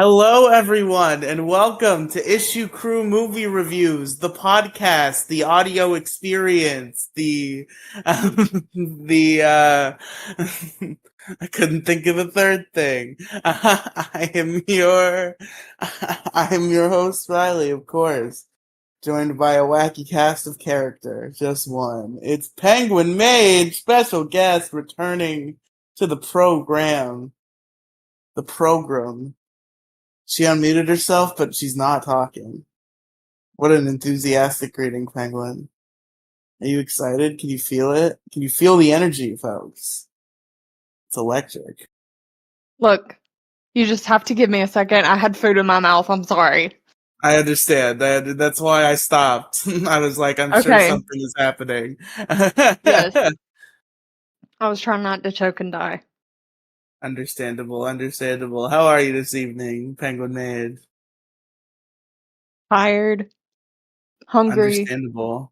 Hello, everyone, and welcome to Issue Crew Movie Reviews, the podcast, the audio experience, the I couldn't think of a third thing. I am your host, Riely, of course, joined by a wacky cast of character, just one. It's Penguinmage, special guest returning to the program. The program. She unmuted herself, but she's not talking. What an enthusiastic greeting, Penguin. Are you excited? Can you feel it? Can you feel the energy, folks? It's electric. Look, you just have to give me a second. I had food in my mouth. I'm sorry. I understand. That's why I stopped. I was like, I'm sure Okay. something is happening. Yes. I was trying not to choke and die. Understandable. How are you this evening, Penguin Maid? Tired, hungry, Understandable.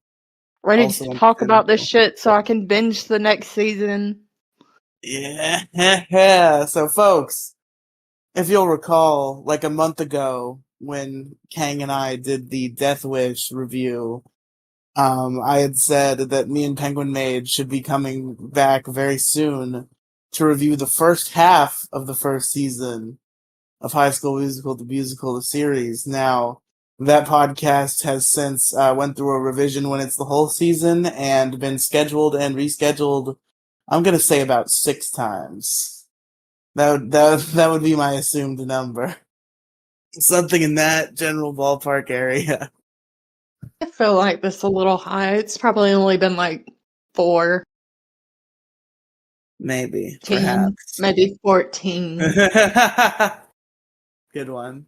ready Also to talk about this understandable. shit so I can binge the next season. Yeah. So, folks, if you'll recall, like a month ago, when Kang and I did the Death Wish review, I had said that me and Penguin Mage should be coming back very soon to review the first half of the first season of High School Musical, the musical, the series. Now, that podcast has since went through a revision when it's the whole season and been scheduled and rescheduled, I'm going to say about 6 times. That would be my assumed number. Something in that general ballpark area. I feel like this a little high. It's probably only been like 4, Maybe, 10, perhaps. maybe 14. Good one.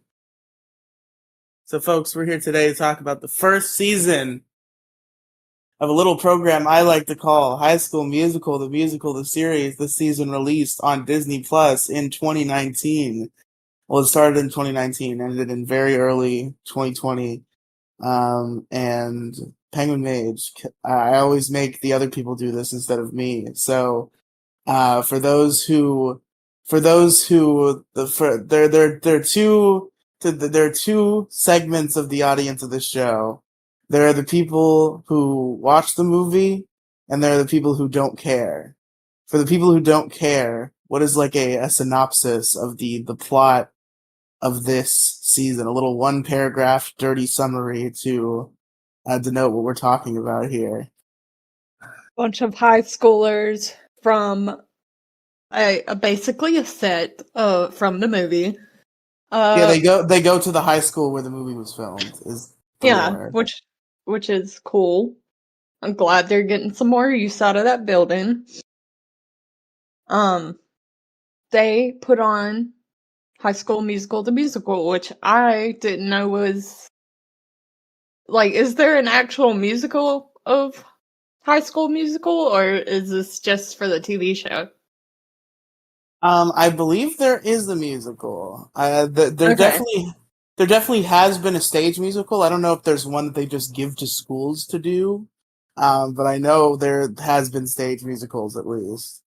So, folks, we're here today to talk about the first season of a little program I like to call High School Musical, the series. This season released on Disney Plus in 2019. Well, it started in 2019, ended in very early 2020. And Penguin Mage, I always make the other people do this instead of me. So, for those who, there are two segments of the audience of this show. There are the people who watch the movie, and there are the people who don't care. For the people who don't care, what is like a synopsis of the plot of this season? A little one paragraph dirty summary to denote what we're talking about here. Bunch of high schoolers from basically a set from the movie. Yeah, they go to the high school where the movie was filmed. Is the lore. which is cool. I'm glad they're getting some more use out of that building. They put on High School Musical, the musical, which I didn't know was like, is there an actual musical of High School Musical, or is this just for the TV show? I believe there is a musical. There Okay. definitely has been a stage musical. I don't know if there's one that they just give to schools to do. But I know there has been stage musicals at least.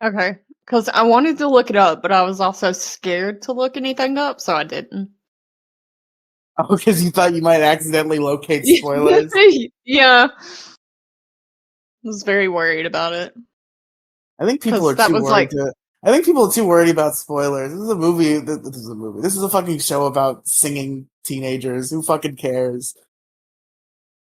Okay. Because I wanted to look it up, but I was also scared to look anything up, so I didn't. Oh, because you thought you might accidentally locate spoilers. Yeah. I was very worried about it. I think people Because are that too was worried like, to. I think people are too worried about spoilers. This is a movie. This is a movie. This is a fucking show about singing teenagers. Who fucking cares?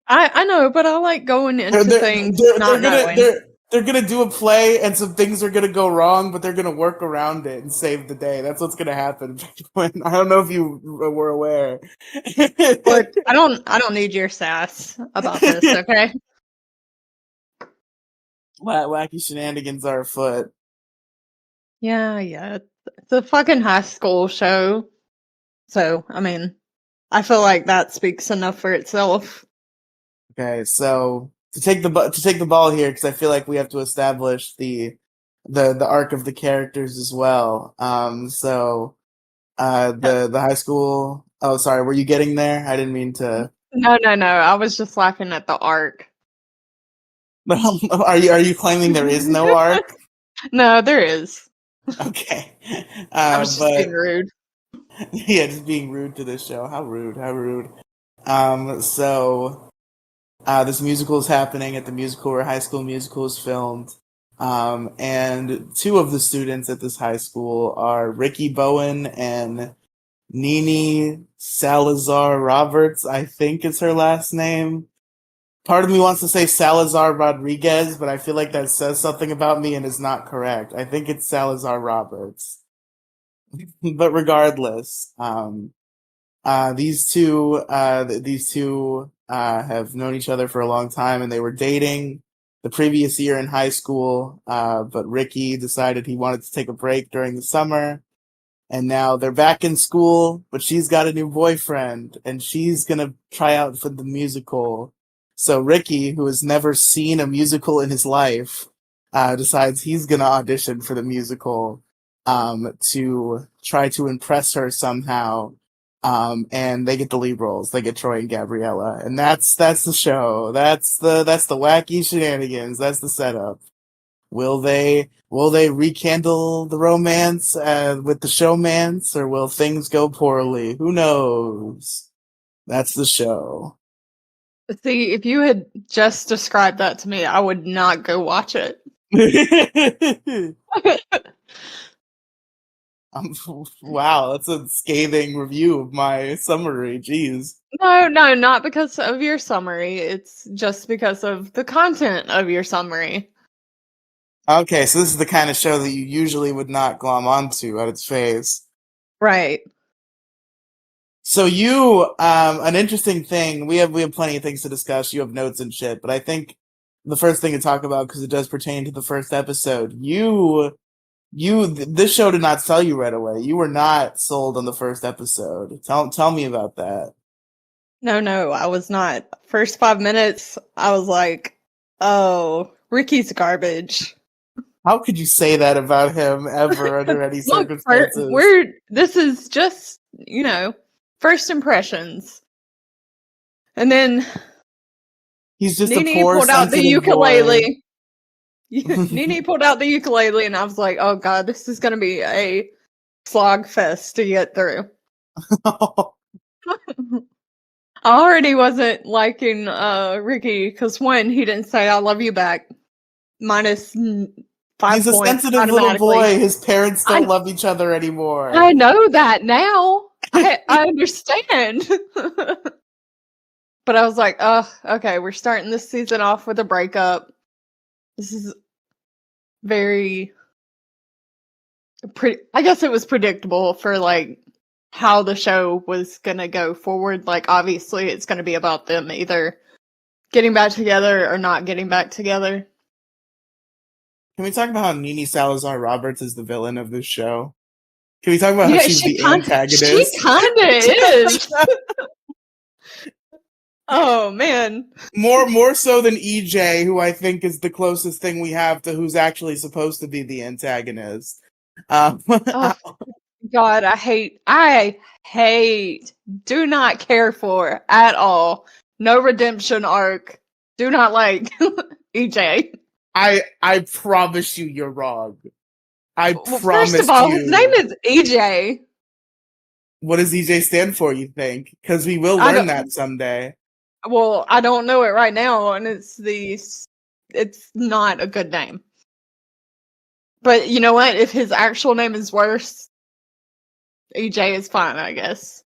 I know, but I like going They're into they're things they're, they're not gonna knowing. they're gonna do a play and some things are gonna go wrong, but they're gonna work around it and save the day. That's what's gonna happen. I don't know if you were aware. Look, I don't need your sass about this, okay? Wacky shenanigans are afoot. Yeah. It's a fucking high school show. So, I mean, I feel like that speaks enough for itself. Okay, so to take the ball here because I feel like we have to establish the arc of the characters as well. The high school. Oh, sorry. Were you getting there? I didn't mean to. No. I was just laughing at the arc. Are you claiming there is no arc? No, there is. Okay. I was just But being rude. Yeah, just being rude to this show. How rude, how rude. This musical is happening at the musical where High School Musical is filmed. And two of the students at this high school are Ricky Bowen and Nini Salazar Roberts, I think is her last name. Part of me wants to say Salazar Rodriguez, but I feel like that says something about me and is not correct. I think it's Salazar Roberts. But regardless, these two have known each other for a long time, and they were dating the previous year in high school. But Ricky decided he wanted to take a break during the summer, and now they're back in school. But she's got a new boyfriend, and she's gonna try out for the musical. So Ricky, who has never seen a musical in his life, decides he's gonna audition for the musical to try to impress her somehow. And they get the lead roles. They get Troy and Gabriella, and that's the show. That's the wacky shenanigans. That's the setup. Will they rekindle the romance with the showmance, or will things go poorly? Who knows? That's the show. See, if you had just described that to me, I would not go watch it. Wow, that's a scathing review of my summary. Jeez. No, not because of your summary. It's just because of the content of your summary. Okay, so this is the kind of show that you usually would not glom onto at its face. Right. So an interesting thing. We have plenty of things to discuss. You have notes and shit, but I think the first thing to talk about, because it does pertain to the first episode, this show did not sell you right away. You were not sold on the first episode. Tell me about that. No, I was not. First 5 minutes, I was like, oh, Ricky's garbage. How could you say that about him ever under any Look, circumstances? this is just, first impressions. And then He's just a Nene poor, pulled out the sensitive boy. ukulele. Nene pulled out the ukulele, and I was like, oh god, this is going to be a slog fest to get through. I already wasn't liking Ricky because one, he didn't say I love you back. Minus 5 He's a points sensitive little automatically. boy. His parents don't love each other anymore. I know that now. I understand. But I was like, oh, okay, we're starting this season off with a breakup. This is very I guess it was predictable for like how the show was gonna go forward. Like obviously it's gonna be about them either getting back together or not getting back together. Can we talk about how Nini Salazar Roberts is the villain of this show? Can we talk about how she's the antagonist? She kinda is. Oh man. More so than EJ, who I think is the closest thing we have to who's actually supposed to be the antagonist. Oh, God, I hate, do not care for at all. No redemption arc. Do not like EJ. I promise you, you're wrong. I promise first of all, you. his name is EJ. What does EJ stand for, you think? Because we will learn that someday. Well, I don't know it right now, and it's not a good name. But you know what? If his actual name is worse, EJ is fine, I guess.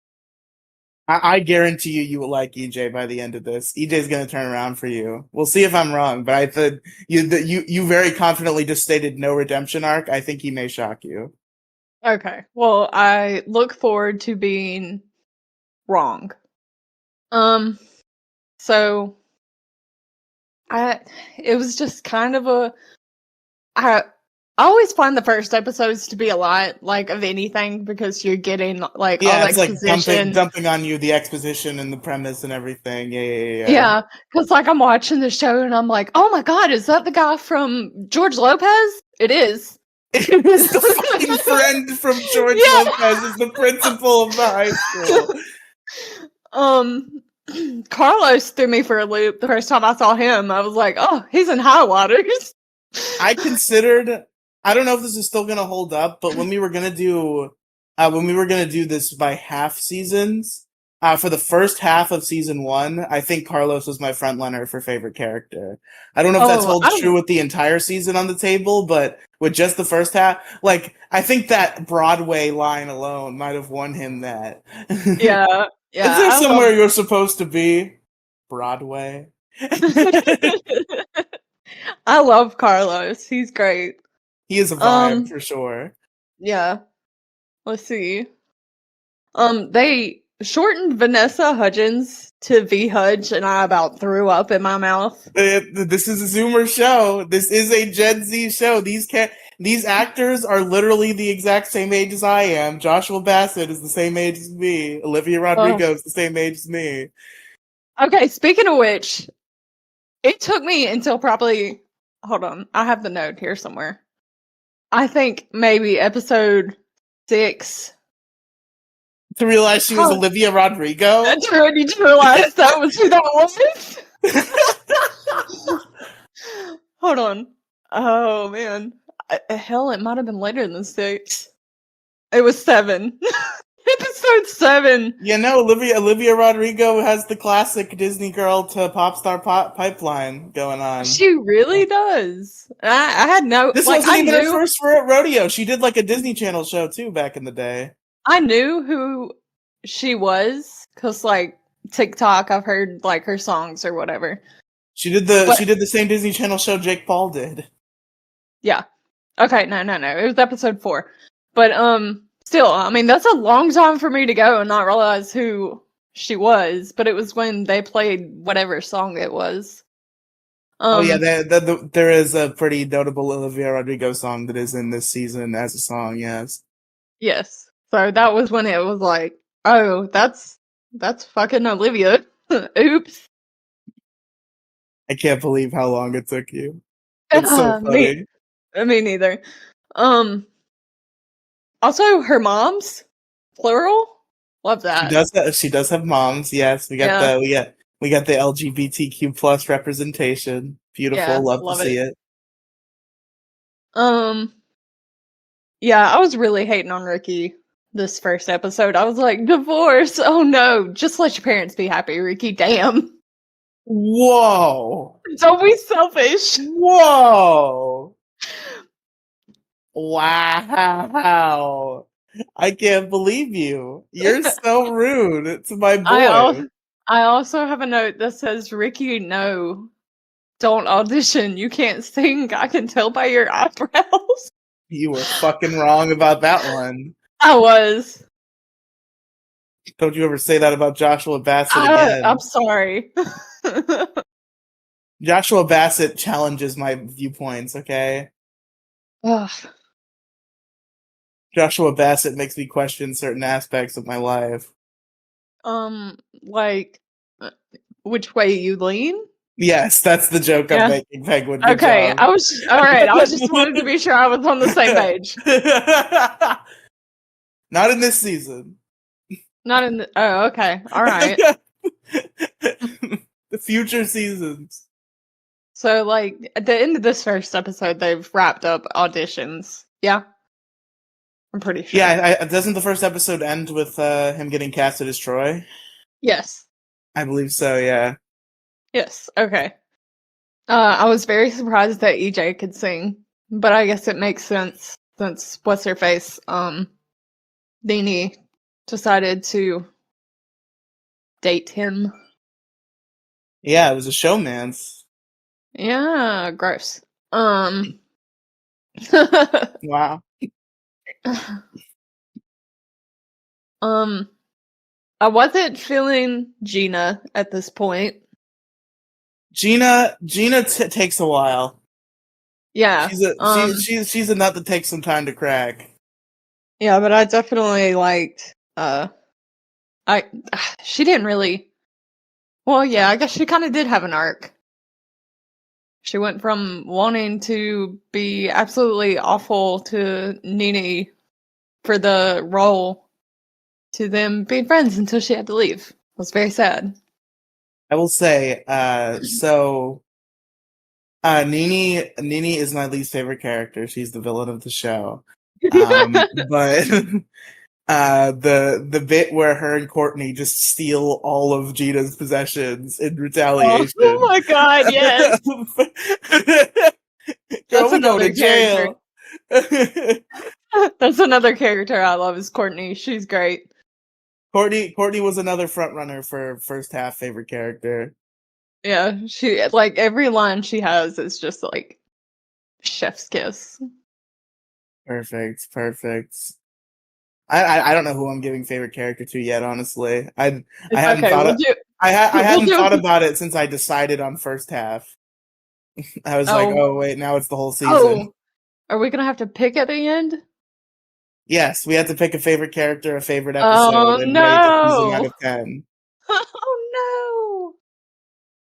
I guarantee you will like EJ by the end of this. EJ's going to turn around for you. We'll see if I'm wrong, but I thought you very confidently just stated no redemption arc. I think he may shock you. Okay. Well, I look forward to being wrong. So it was just kind of I always find the first episodes to be a lot like of anything because you're getting like all it's exposition. Like dumping on you the exposition and the premise and everything. Yeah. Yeah, because like I'm watching the show and I'm like, oh my god, is that the guy from George Lopez? It is. It is the fucking friend from George Lopez, is the principal of the high school. Carlos threw me for a loop the first time I saw him. I was like, oh, he's in high waters. I considered, I don't know if this is still going to hold up, but when we were going to do when we were going to do this by half seasons, for the first half of season 1, I think Carlos was my frontrunner for favorite character. I don't know if that's Oh, holds true with the entire season on the table, but with just the first half, like, I think that Broadway line alone might have won him that. yeah, Is yeah. there I love. somewhere you're supposed to be? Broadway. I love Carlos. He's great. He is a vibe Um, for sure. yeah. Let's see. They shortened Vanessa Hudgens to V Hudge, and I about threw up in my mouth. This is a Zoomer show. This is a Gen Z show. These actors are literally the exact same age as I am. Joshua Bassett is the same age as me. Olivia Oh. Rodrigo is the same age as me. Okay, speaking of which, it took me until probably. Hold on, I have the note here somewhere. I think maybe episode 6. To realize she was Olivia Rodrigo. That's ready to realize that was who that was. Hold on. Oh man. Hell, it might have been later than 6. It was 7. Episode 7. You know, Olivia Rodrigo has the classic Disney girl to pop star pipeline going on. She really does. I had no. This like, wasn't I even knew, her first rodeo. She did like a Disney Channel show too back in the day. I knew who she was because like TikTok, I've heard like her songs or whatever. She did the same Disney Channel show Jake Paul did. Yeah. Okay. No. It was episode 4. But still, I mean, that's a long time for me to go and not realize who she was. But it was when they played whatever song it was. Oh yeah, there is a pretty notable Olivia Rodrigo song that is in this season as a song. Yes. Yes. So that was when it was like, oh, that's fucking Olivia. Oops. I can't believe how long it took you. It's so funny. Me neither. Also, her mom's plural. Love that. She does have moms. Yes, we got the LGBTQ plus representation. Beautiful. Yeah, Love to love see it. it. Yeah, I was really hating on Ricky this first episode. I was like, divorce. Oh no, just let your parents be happy, Ricky. Damn. Whoa. Don't be selfish. Whoa. Wow. I can't believe you. You're so rude to my boy. I also have a note that says, Ricky, no. Don't audition. You can't sing. I can tell by your eyebrows. You were fucking wrong about that one. I was. Don't you ever say that about Joshua Bassett again. I'm sorry. Joshua Bassett challenges my viewpoints, okay? Ugh. Joshua Bassett makes me question certain aspects of my life. Like, which way you lean? Yes, that's the joke I'm making, Penguin. Good okay, job. I was alright. I was just wanted to be sure I was on the same page. Not in this season. Not in the. Oh, okay. Alright. The future seasons. So, like, at the end of this first episode, they've wrapped up auditions. Yeah? I'm pretty sure. Yeah, doesn't the first episode end with him getting casted as Troy? Yes. I believe so, yeah. Yes, okay. I was very surprised that EJ could sing, but I guess it makes sense since what's her face, Rini decided to date him. Yeah, it was a showman's. Yeah, gross. Wow. I wasn't feeling Gina at this point. Gina takes a while. Yeah. She's a nut that takes some time to crack. Yeah, but I definitely liked she didn't really. Well, yeah, I guess she kind of did have an arc. She went from wanting to be absolutely awful to Nini for the role to them being friends until she had to leave. It was very sad. I will say, Nini is my least favorite character. She's the villain of the show. But the bit where her and Courtney just steal all of Gina's possessions in Oh retaliation. my god, yes. Girl, That's we going to another character. jail. That's another character I love is Courtney. She's great. Courtney was another front runner for first half favorite character. Yeah, she like every line she has is just like chef's kiss. Perfect, perfect. I don't know who I'm giving favorite character to yet. Honestly, I It's hadn't okay. thought We'll of, do I we'll hadn't thought do about it since I decided on first half. I was like, Oh, oh wait, now it's the whole season. oh, are we gonna have to pick at the end? Yes, we had to pick a favorite character, a favorite episode, Oh and rate the season out no. of 10. Oh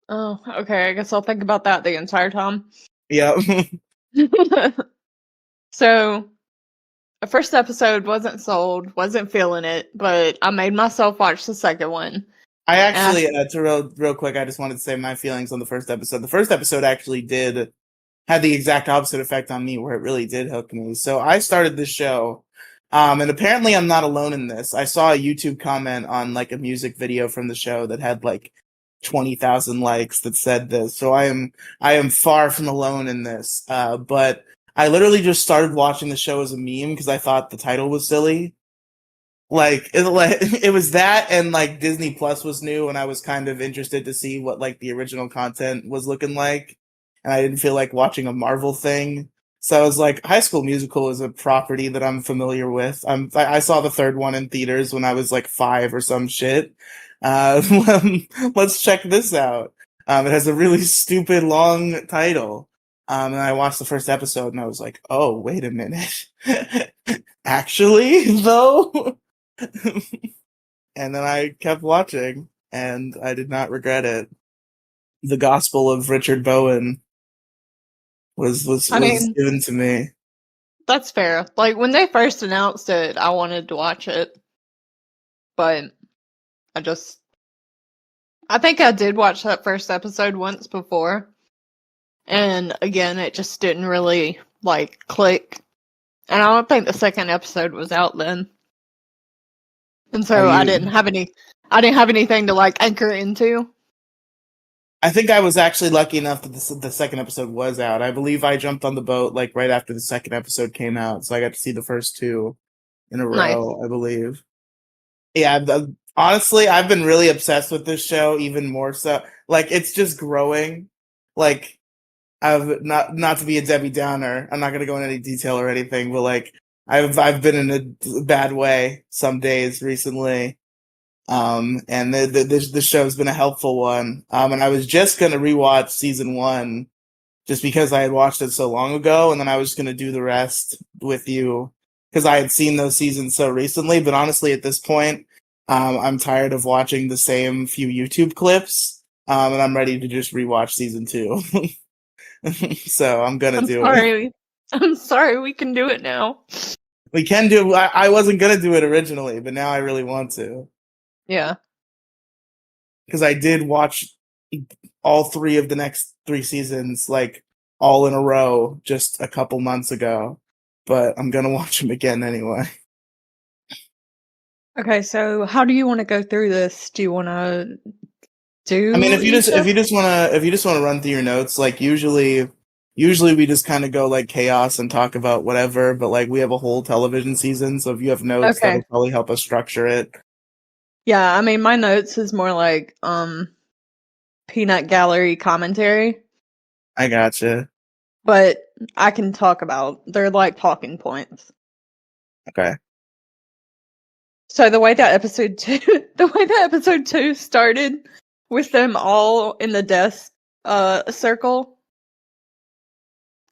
no. Oh, okay. I guess I'll think about that the entire time. Yep. So, the first episode wasn't sold, wasn't feeling it, but I made myself watch the second one. I And actually, to real quick, I just wanted to say my feelings on the first episode. The first episode actually had the exact opposite effect on me, where it really did hook me. So I started this show, and apparently I'm not alone in this. I saw a YouTube comment on like a music video from the show that had like 20,000 likes that said this. So I am far from alone in this. But I literally just started watching the show as a meme because I thought the title was silly. Like it was that, and like Disney Plus was new, and I was kind of interested to see what like the original content was looking like, and I didn't feel like watching a Marvel thing. So I was like, High School Musical is a property that I'm familiar with. I saw the third one in theaters when I was like 5 or some shit. Uh, let's check this out. It has a really stupid long title. And I watched the first episode and I was like, oh, wait a minute. Actually, though? And then I kept watching and I did not regret it. The Gospel of Richard Bowen I was mean, given to me. that's fair. Like when they first announced it, I wanted to watch it, but I just I think I did watch that first episode once before. And again, it just didn't really like click. And I don't think the second episode was out then. And Are so you I didn't have anything to like anchor into. I think I was actually lucky enough that the second episode was out. I believe I jumped on the boat like right after the second episode came out, so I got to see the first two in a Nice. row, I believe. Yeah, honestly, I've been really obsessed with this show even more so. Like it's just growing. Like I've not to be a Debbie Downer. I'm not going to go into any detail or anything, but like I've been in a bad way some days recently. And the show's been a helpful one. And I was just gonna rewatch season 1 just because I had watched it so long ago, and then I was gonna do the rest with you because I had seen those seasons so recently. But honestly, at this point, I'm tired of watching the same few YouTube clips, and I'm ready to just rewatch season 2. So I'm gonna I'm do it. sorry. I'm sorry, we can do it now. We can do. I wasn't gonna do it originally, but now I really want to. Yeah. Because I did watch all 3 of the next 3 seasons like all in a row just a couple months ago, but I'm gonna watch them again anyway. Okay, so how do you want to go through this? Do you want to I mean, do each if you just wanna run through your notes, like usually we just kind of go like chaos and talk about whatever, but like we have a whole television season, so if you have notes, Okay. that'll probably help us structure it. Yeah, I mean my notes is more like peanut gallery commentary, I gotcha. but I can talk about they're like talking points. Okay. So the way that episode 2 the way that episode 2 started with them all in the desk circle.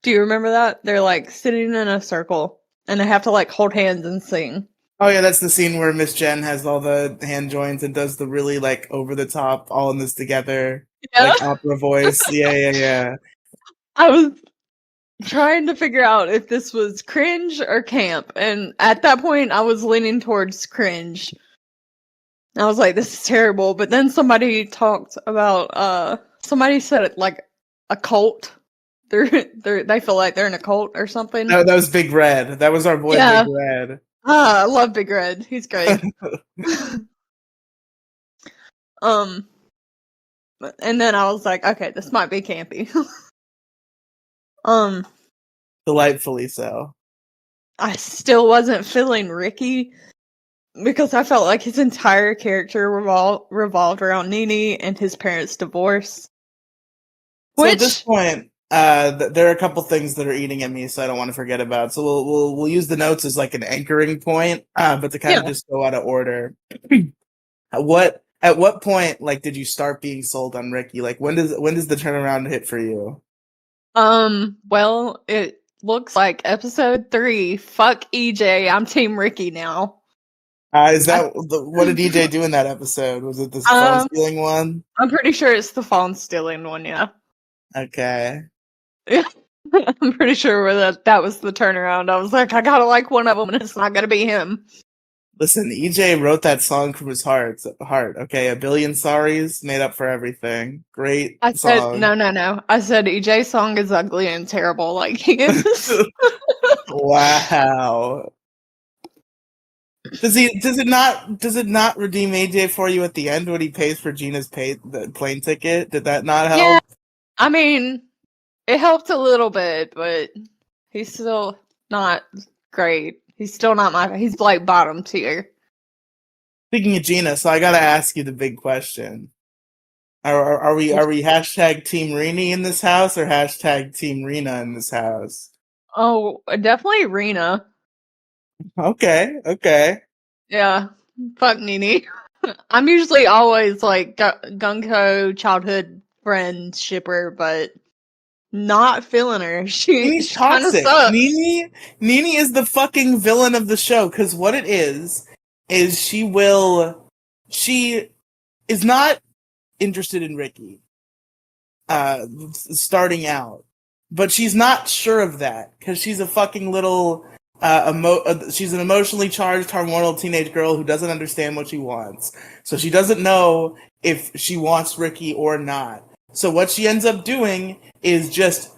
Do you remember that? They're like sitting in a circle and they have to like hold hands and sing. Oh yeah, that's the scene where Miss Jen has all the hand joints and does the really like over the top all in this together Yeah. like opera voice. Yeah. I was trying to figure out if this was cringe or camp, and at that point I was leaning towards cringe. I was like, this is terrible, but then somebody talked about somebody said it like a cult. They feel like they're in a cult or something. That was Big Red. That was our boy Yeah. Big Red. I love Big Red. He's great. And then I was like, okay, this might be campy. Delightfully so. I still wasn't feeling Ricky because I felt like his entire character revolved around Nini and his parents' divorce. So at this point, there are a couple things that are eating at me, so I don't want to forget about. So we'll use the notes as like an anchoring point, but to kind of just go out of order. At what point, like, did you start being sold on Ricky? Like, when does the turnaround hit for you? Well, it looks like episode 3. Fuck EJ, I'm Team Ricky now. Is that what did EJ do in that episode? Was it the phone stealing one? I'm pretty sure it's the phone stealing one. Yeah. Okay. Yeah. I'm pretty sure that was the turnaround. I was like, I gotta like one of them, and it's not gonna be him. Listen, EJ wrote that song from his heart. Okay, A Billion Sorries made up for everything. Great song. No. I said EJ's song is ugly and terrible, like he is. Wow. Does it not redeem AJ for you at the end when he pays for Gina's the plane ticket? Did that not help? Yeah, I mean, it helped a little bit, but he's still not great. He's still not he's like bottom tier. Speaking of Gina, so I gotta ask you the big question. Are we hashtag Team Rini in this house or hashtag Team Rina in this house? Oh, definitely Rina. Okay. Yeah, fuck Nini. I'm usually always like gung-ho childhood friend shipper, but not feeling her. She kind of sucks. Nini is the fucking villain of the show, because what it is she is not interested in Ricky starting out, but she's not sure of that because she's a fucking little she's an emotionally charged hormonal teenage girl who doesn't understand what she wants, so she doesn't know if she wants Ricky or not. So what she ends up doing is just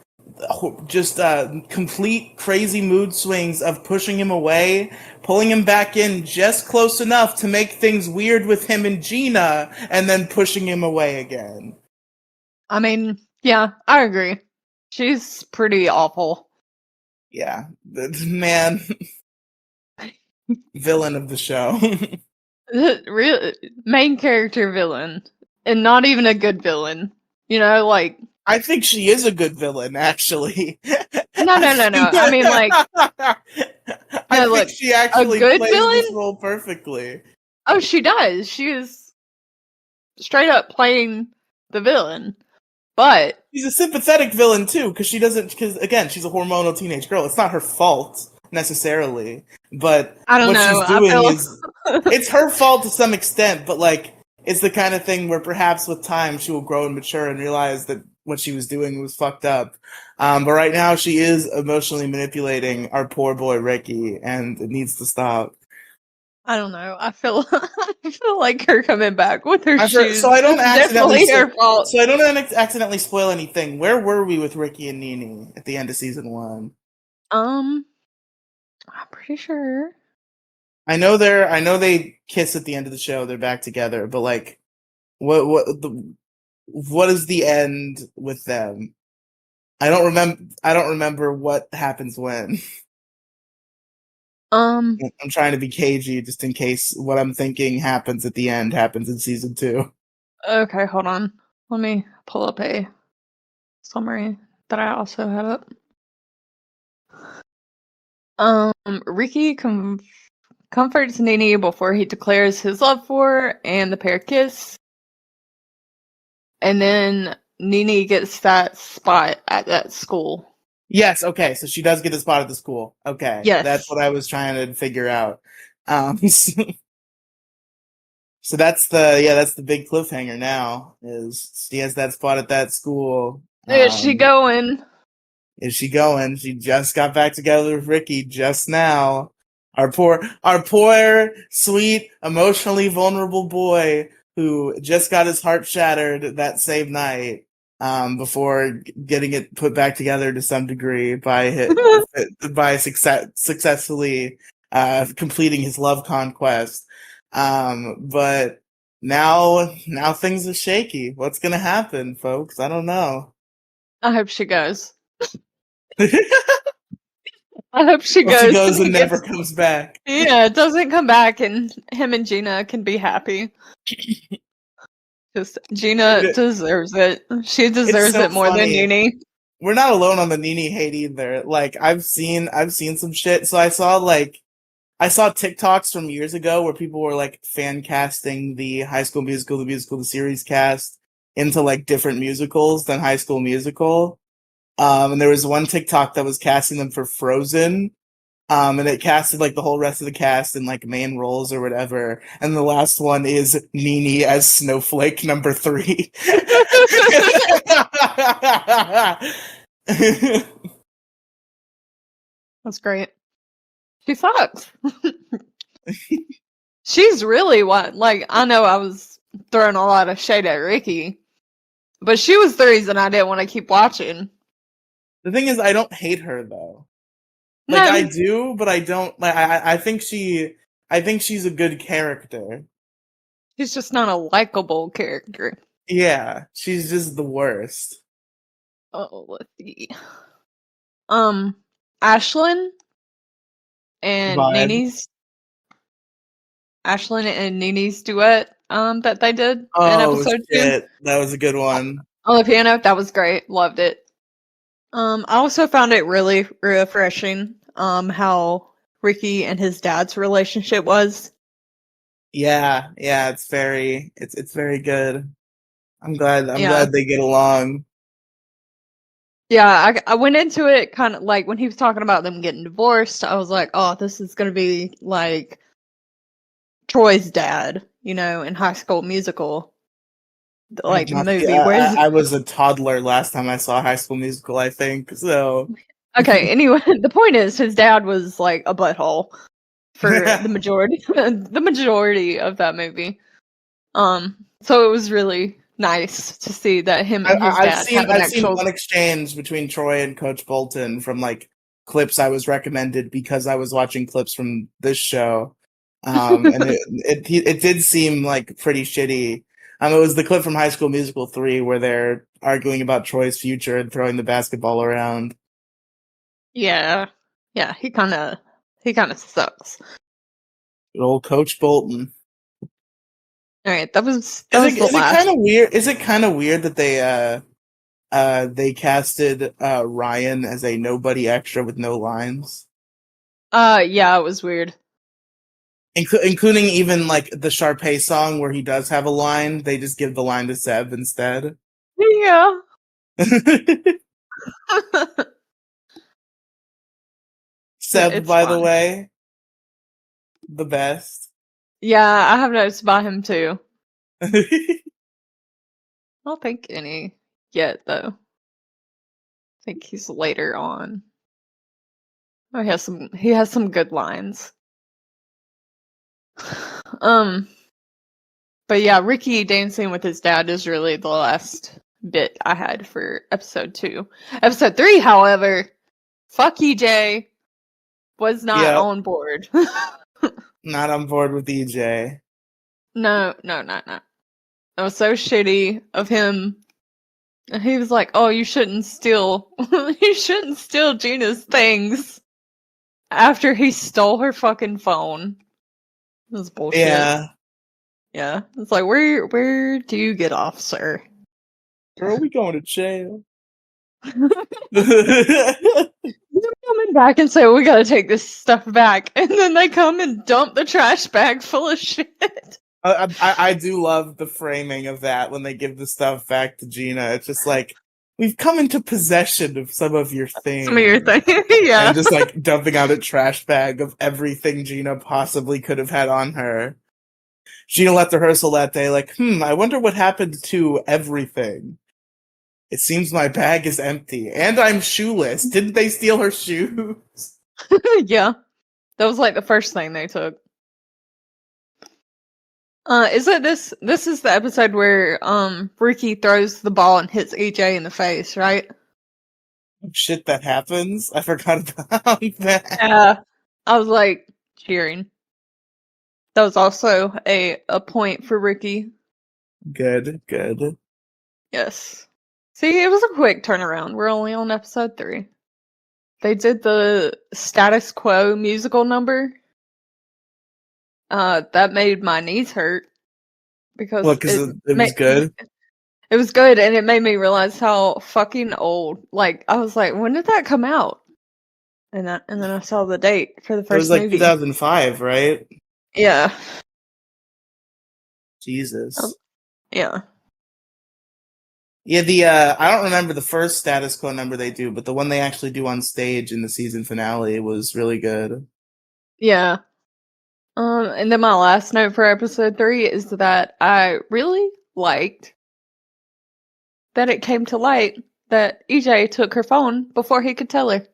complete crazy mood swings of pushing him away, pulling him back in just close enough to make things weird with him and Gina, and then pushing him away again. I mean, yeah, I agree. She's pretty awful. Yeah, man. Villain of the show. Real main character villain, and not even a good villain. You know, like I think she is a good villain, actually. No. I mean, like, I think she actually plays villain? this role perfectly. Oh, she does. She is straight up playing the villain, but she's a sympathetic villain too, because again, she's a hormonal teenage girl. It's not her fault necessarily, but she's doing is it's her fault to some extent, but like it's the kind of thing where perhaps with time she will grow and mature and realize that what she was doing was fucked up. But right now she is emotionally manipulating our poor boy Ricky, and it needs to stop. I don't know. I feel like her coming back with her shoes. So I don't accidentally spoil anything. Where were we with Ricky and Nini at the end of season 1? I'm pretty sure. I know they kiss at the end of the show. They're back together, but like, what is the end with them? I don't remember what happens when. I'm trying to be cagey just in case what I'm thinking happens at the end happens in season 2. Okay, hold on. Let me pull up a summary that I also had up. Ricky comforts Nini before he declares his love for her, and the pair kiss. And then Nini gets that spot at that school. Yes, okay, so she does get a spot at the school. Okay, yes. That's what I was trying to figure out. So that's the big cliffhanger now, is she has that spot at that school. Is she going? Is she going? She just got back together with Ricky just now. Our poor, sweet, emotionally vulnerable boy who just got his heart shattered that same night. Before getting it put back together to some degree by successfully completing his love conquest. But now things are shaky. What's gonna happen, folks? I don't know. I hope she goes. Well, I hope she she goes goes and and he never gets. comes back. Yeah, doesn't come back, and him and Gina can be happy. Just Gina deserves it. She It's deserves so it more than funny. Nene. We're not alone on the Nini hate either. Like I've seen some shit. So I saw TikToks from years ago where people were like fan casting the High School Musical, the series cast into like different musicals than High School Musical. And there was one TikTok that was casting them for Frozen. And it casted like the whole rest of the cast in like main roles or whatever. And the last one is Nini as Snowflake number 3. That's great. She sucks. She's really what? Like, I know I was throwing a lot of shade at Ricky, but she was the reason I didn't want to keep watching. The thing is, I don't hate her though. Like I No, do, but I don't. Like I think she's a good character. she's just not a likable character. Yeah, she's just the worst. Oh, let's see. Um, Ashlyn and Vibe. Nene's Ashlyn and Nene's duet that they did in Oh episode 2 shit, that was a good one. on the piano. That was great. Loved it. I also found it really refreshing how Ricky and his dad's relationship was. Yeah, yeah, it's very good. I'm Yeah. glad they get along. Yeah, I went into it kind of like when he was talking about them getting divorced, I was like, "Oh, this is going to be like Troy's dad, in High School Musical, I have like the not. movie where I was a toddler last time I saw High School Musical. I think so. Okay, anyway, the point is his dad was like a butthole for the majority of that movie. So it was really nice to see that him and his I've dad seen have an I've seen actual. one exchange between Troy and Coach Bolton from like clips I was recommended because I was watching clips from this show, and it did seem like pretty shitty. It was the clip from High School Musical 3 where they're arguing about Troy's future and throwing the basketball around. Yeah, yeah, he kind of sucks. Good old Coach Bolton. All right, that was Is the it kind last. of weird? Is it kind of weird that they casted Ryan as a nobody extra with no lines? Yeah, it was weird. Including even like the Sharpay song where he does have a line, they just give the line to Seb instead. Yeah. Seb, It's by the fine. way, the best. Yeah, I have notes about him too. I don't think any yet though. I think he's later on. Oh, he has some good lines. Um, but yeah, Ricky dancing with his dad is really the last bit I had for episode 2. Episode 3, however, fuck EJ was not Yep, on board. not on board with EJ. No, no, no, no. It was so shitty of him. He was like, "Oh, you shouldn't steal. You shouldn't steal Gina's things." After he stole her fucking phone. It was bullshit. Yeah, Yeah, it's like where do you get off, sir? girl, we going to jail. Them coming back and say we gotta take this stuff back, and then they come and dump the trash bag full of shit. I do love the framing of that when they give the stuff back to Gina. It's just like we've come into possession of some of your Some of your things. thing, And yeah. just like dumping out a trash bag of everything Gina possibly could have had on her. Gina left rehearsal that day, like, I wonder what happened to everything. It seems my bag is empty, and I'm shoeless. Didn't they steal her shoes? Yeah, that was like the first thing they took. Is it this? This is the episode where Ricky throws the ball and hits EJ in the face, right? Shit that happens. I forgot about that. Yeah. I was like, cheering. That was also a point for Ricky. Good. Yes. See, it was a quick turnaround. We're only on episode 3. They did the status quo musical number. That made my knees hurt Well, because because it was good. it was good, and it made me realize how fucking old. Like, I was like, when did that come out? And then I saw the date for the It was first like movie. 2005, right? Yeah. Jesus. Yeah. Yeah, I don't remember the first status quo number they do, but the one they actually do on stage in the season finale was really good. Yeah. And then my last note for episode 3 is that I really liked that it came to light that EJ took her phone before he could tell her.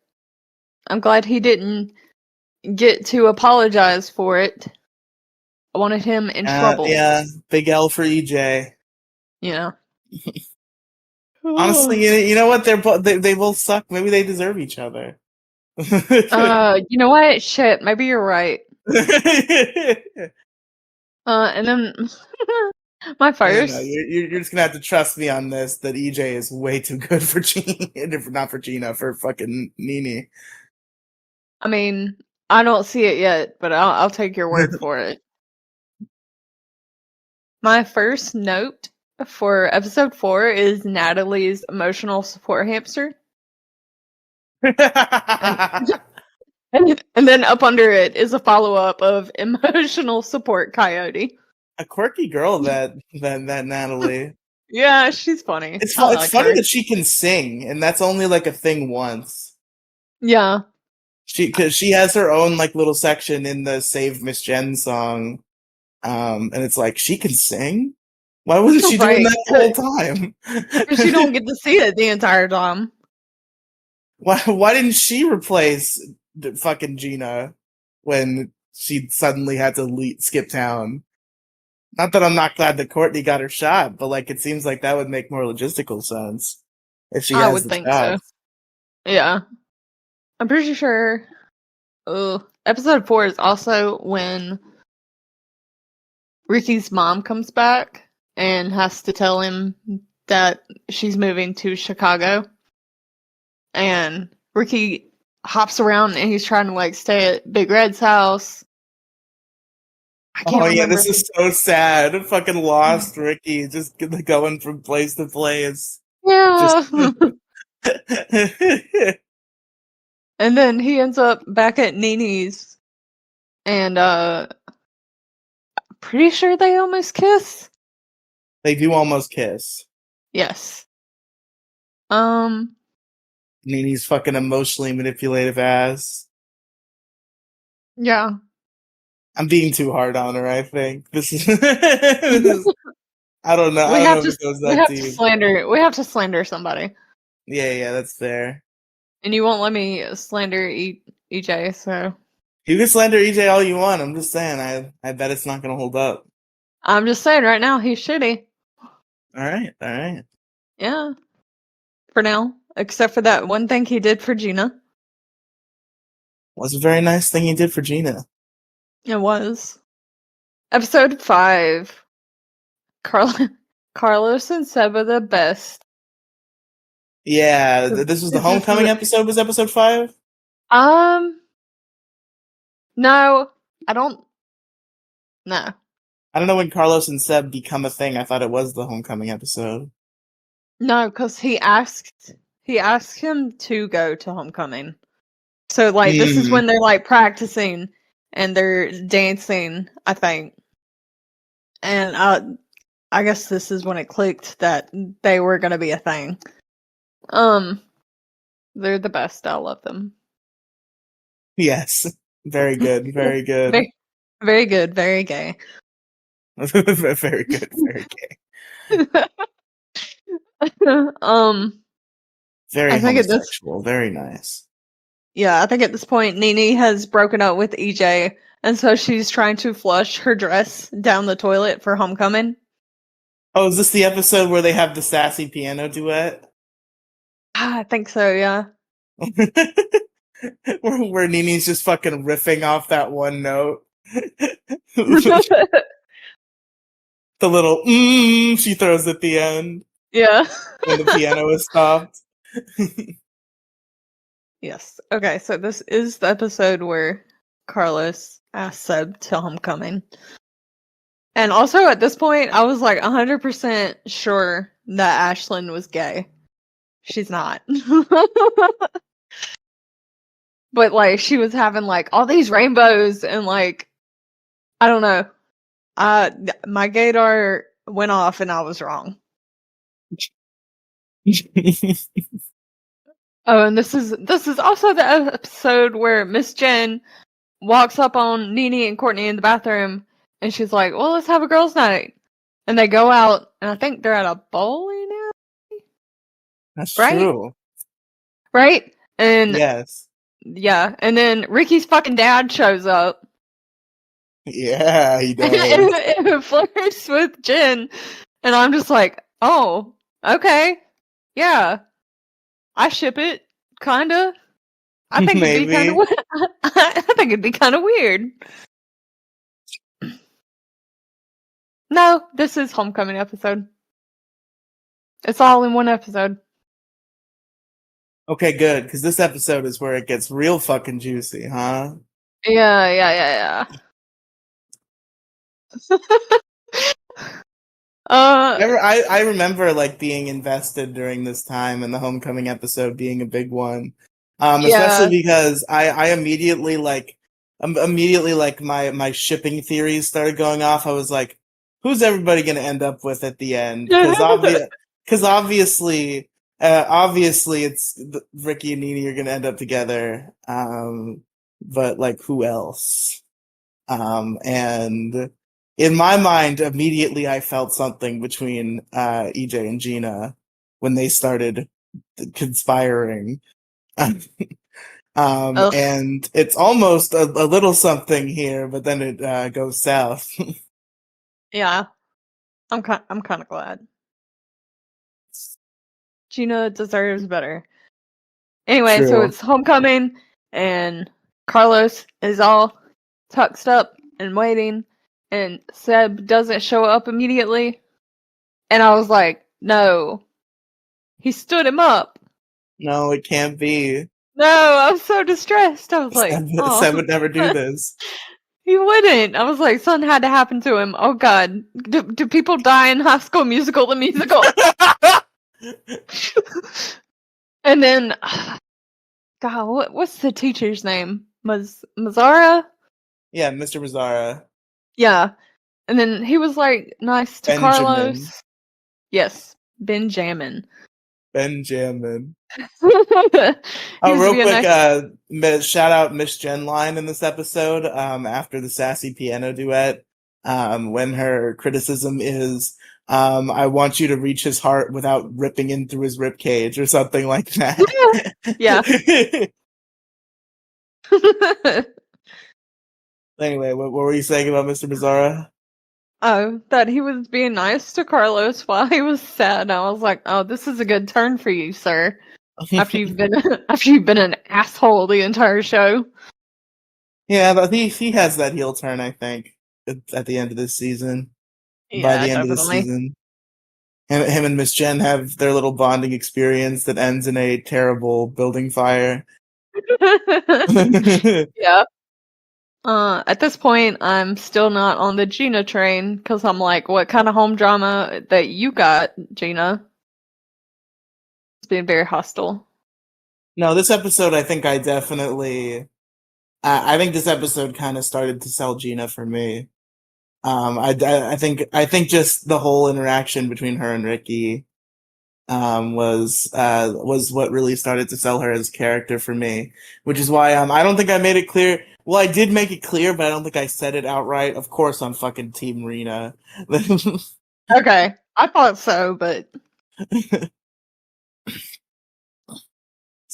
I'm glad he didn't get to apologize for it. I wanted him in trouble. Yeah, big L for EJ. Yeah. Honestly, you know what? They both suck. Maybe they deserve each other. You know what? Shit, maybe you're right. And then my No, first. you're just gonna have to trust me on this. That EJ is way too good for Gina, not for Gina, for fucking Nini. I mean, I don't see it yet, but I'll take your word for it. My first note for episode 4 is Natalie's emotional support hamster. And then up under it is a follow-up of emotional support coyote. A quirky girl, that Natalie. Yeah, she's funny. It's I it's like funny her. that she can sing, and that's only like a thing once. Yeah. Because she has her own like little section in the Save Miss Jen song, and it's like she can sing. Why wasn't she doing Right. that the whole time? Because you don't get to see it the entire time. Why didn't she replace fucking Gina when she suddenly had to skip town? Not that I'm not glad that Courtney got her shot, but like it seems like that would make more logistical sense if she I has would the think so. chops. Yeah. I'm pretty sure episode 4 is also when Ricky's mom comes back and has to tell him that she's moving to Chicago. And Ricky hops around and he's trying to like stay at Big Red's house. I can't Oh yeah, remember. this is so sad. Fucking lost Ricky, just going from place to place. Yeah. Just And then he ends up back at Nini's and pretty sure they almost kiss. they do almost kiss. Yes. Nini's fucking emotionally manipulative ass. Yeah. I'm being too hard on her, I think. This is, I don't know. I We don't know have if to it goes that deep. we have to slander somebody. Yeah, that's fair. And you won't let me slander EJ, so You can slander EJ all you want. I'm just saying, I bet it's not gonna hold up. I'm just saying right now he's shitty. Alright. Yeah. For now. Except for that one thing he did for Gina. Was a very nice thing he did for Gina. It was. Episode 5. Carlos and Seb are the best. Yeah, this was the homecoming episode, was episode 5? No, I don't. No. I don't know when Carlos and Seb become a thing. I thought it was the homecoming episode. No, because he asked him to go to homecoming. So like this is when they're like practicing and they're dancing, I think. And I guess this is when it clicked that they were gonna be a thing. They're the best. I love them. Yes. Very good. Very good. Very, very good. Very gay. Very good. Very gay. Very I think homosexual. Very nice. Yeah, I think at this point Nini has broken up with EJ, and so she's trying to flush her dress down the toilet for homecoming. Oh, is this the episode where they have the sassy piano duet? I think so, yeah. where Nini's just fucking riffing off that one note. The little she throws at the end Yeah. when the piano is stopped. Yes. Okay, so this is the episode where Carlos asked Seb to homecoming. And also at this point, I was like 100% sure that Ashlyn was gay. She's not. But like she was having like all these rainbows and like I don't know. My gaydar went off and I was wrong. Oh, and this is also the episode where Miss Jen walks up on Nene and Courtney in the bathroom and she's like, "Well, let's have a girls' night." And they go out and I think they're at a bowling alley. That's Right? true. Right? And Yes. yeah, and then Ricky's fucking dad shows up. Yeah, he does. and flirts with Jen. And I'm just like, oh, okay. Yeah. I ship it, kinda. I think it'd be kinda Maybe. I think it'd be kinda weird. No, this is homecoming episode. It's all in one episode. Okay, good, because this episode is where it gets real fucking juicy, huh? Yeah. I remember like being invested during this time and the homecoming episode being a big one. Especially yeah. because I immediately like my shipping theories started going off. I was like, who's everybody gonna end up with at the end? Because obviously it's Ricky and Nene are gonna end up together. But like who else? And in my mind, immediately I felt something between EJ and Gina when they started conspiring. Ugh. And it's almost a little something here, but then it goes south. Yeah. I'm kinda glad. Gina deserves better. Anyway, so True. it's homecoming, and Carlos is all tucked up and waiting, and Seb doesn't show up immediately. And I was like, no. He stood him up. No, it can't be. No, I was so distressed. I was like, oh. Seb would never do this. He wouldn't. I was like, something had to happen to him. Oh god. Do people die in High School Musical the musical? And then God, what's the teacher's name? Mazzara? Yeah, Mr. Mazzara. Yeah. And then he was like nice to Benjamin. Carlos. Yes, Benjamin. Benjamin. He was Real being quick, nice. shout out Miss Jen line in this episode. After the sassy piano duet, when her criticism is, "I want you to reach his heart without ripping in through his rib cage" or something like that. Yeah. Anyway, what were you saying about Mr. Bizarra? Oh, that he was being nice to Carlos while he was sad. I was like, oh, this is a good turn for you, sir. After you've been an asshole the entire show. Yeah, but he has that heel turn, I think, at the end of this season. By Yeah, the end of this definitely. season, him and Miss Jen have their little bonding experience that ends in a terrible building fire. Yeah. At this point, I'm still not on the Gina train because I'm like, what kind of home drama that you got, Gina? It's being very hostile. No, this episode, I think I definitely, I think this episode kind of started to sell Gina for me. I think just the whole interaction between her and Ricky, was what really started to sell her as a character for me, which is why I don't think I made it clear. Well, I did make it clear, but I don't think I said it outright. Of course, I'm fucking Team Rina. Okay, I thought so, but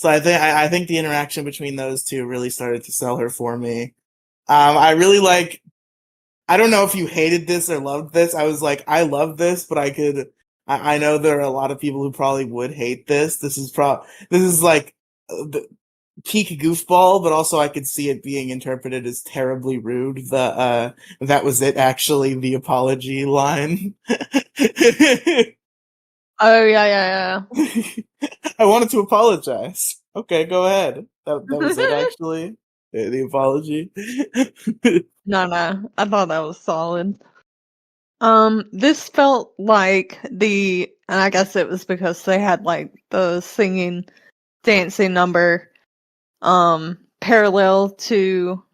So I think the interaction between those two really started to sell her for me. I really like. I don't know if you hated this or loved this. I was like, I love this, but I know there are a lot of people who probably would hate this. This is like peak goofball, but also I could see it being interpreted as terribly rude. The that was it actually, the apology line. Oh yeah, I wanted to apologize. Okay, go ahead. That was it yeah. actually. The apology. No, I thought that was solid. This felt like and I guess it was because they had like the singing, dancing number, parallel to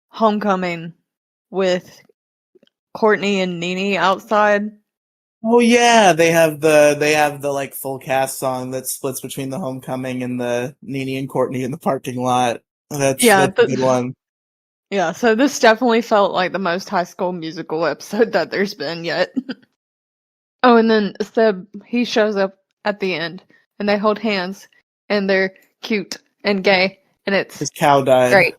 Homecoming with Courtney and Nene outside. Oh yeah, they have the like full cast song that splits between the homecoming and the Nene and Courtney in the parking lot. Yeah, That's a good one. yeah. So this definitely felt like the most High School Musical episode that there's been yet. Oh, and then Seb, he shows up at the end, and they hold hands, and they're cute and gay, and it's His cow died. great.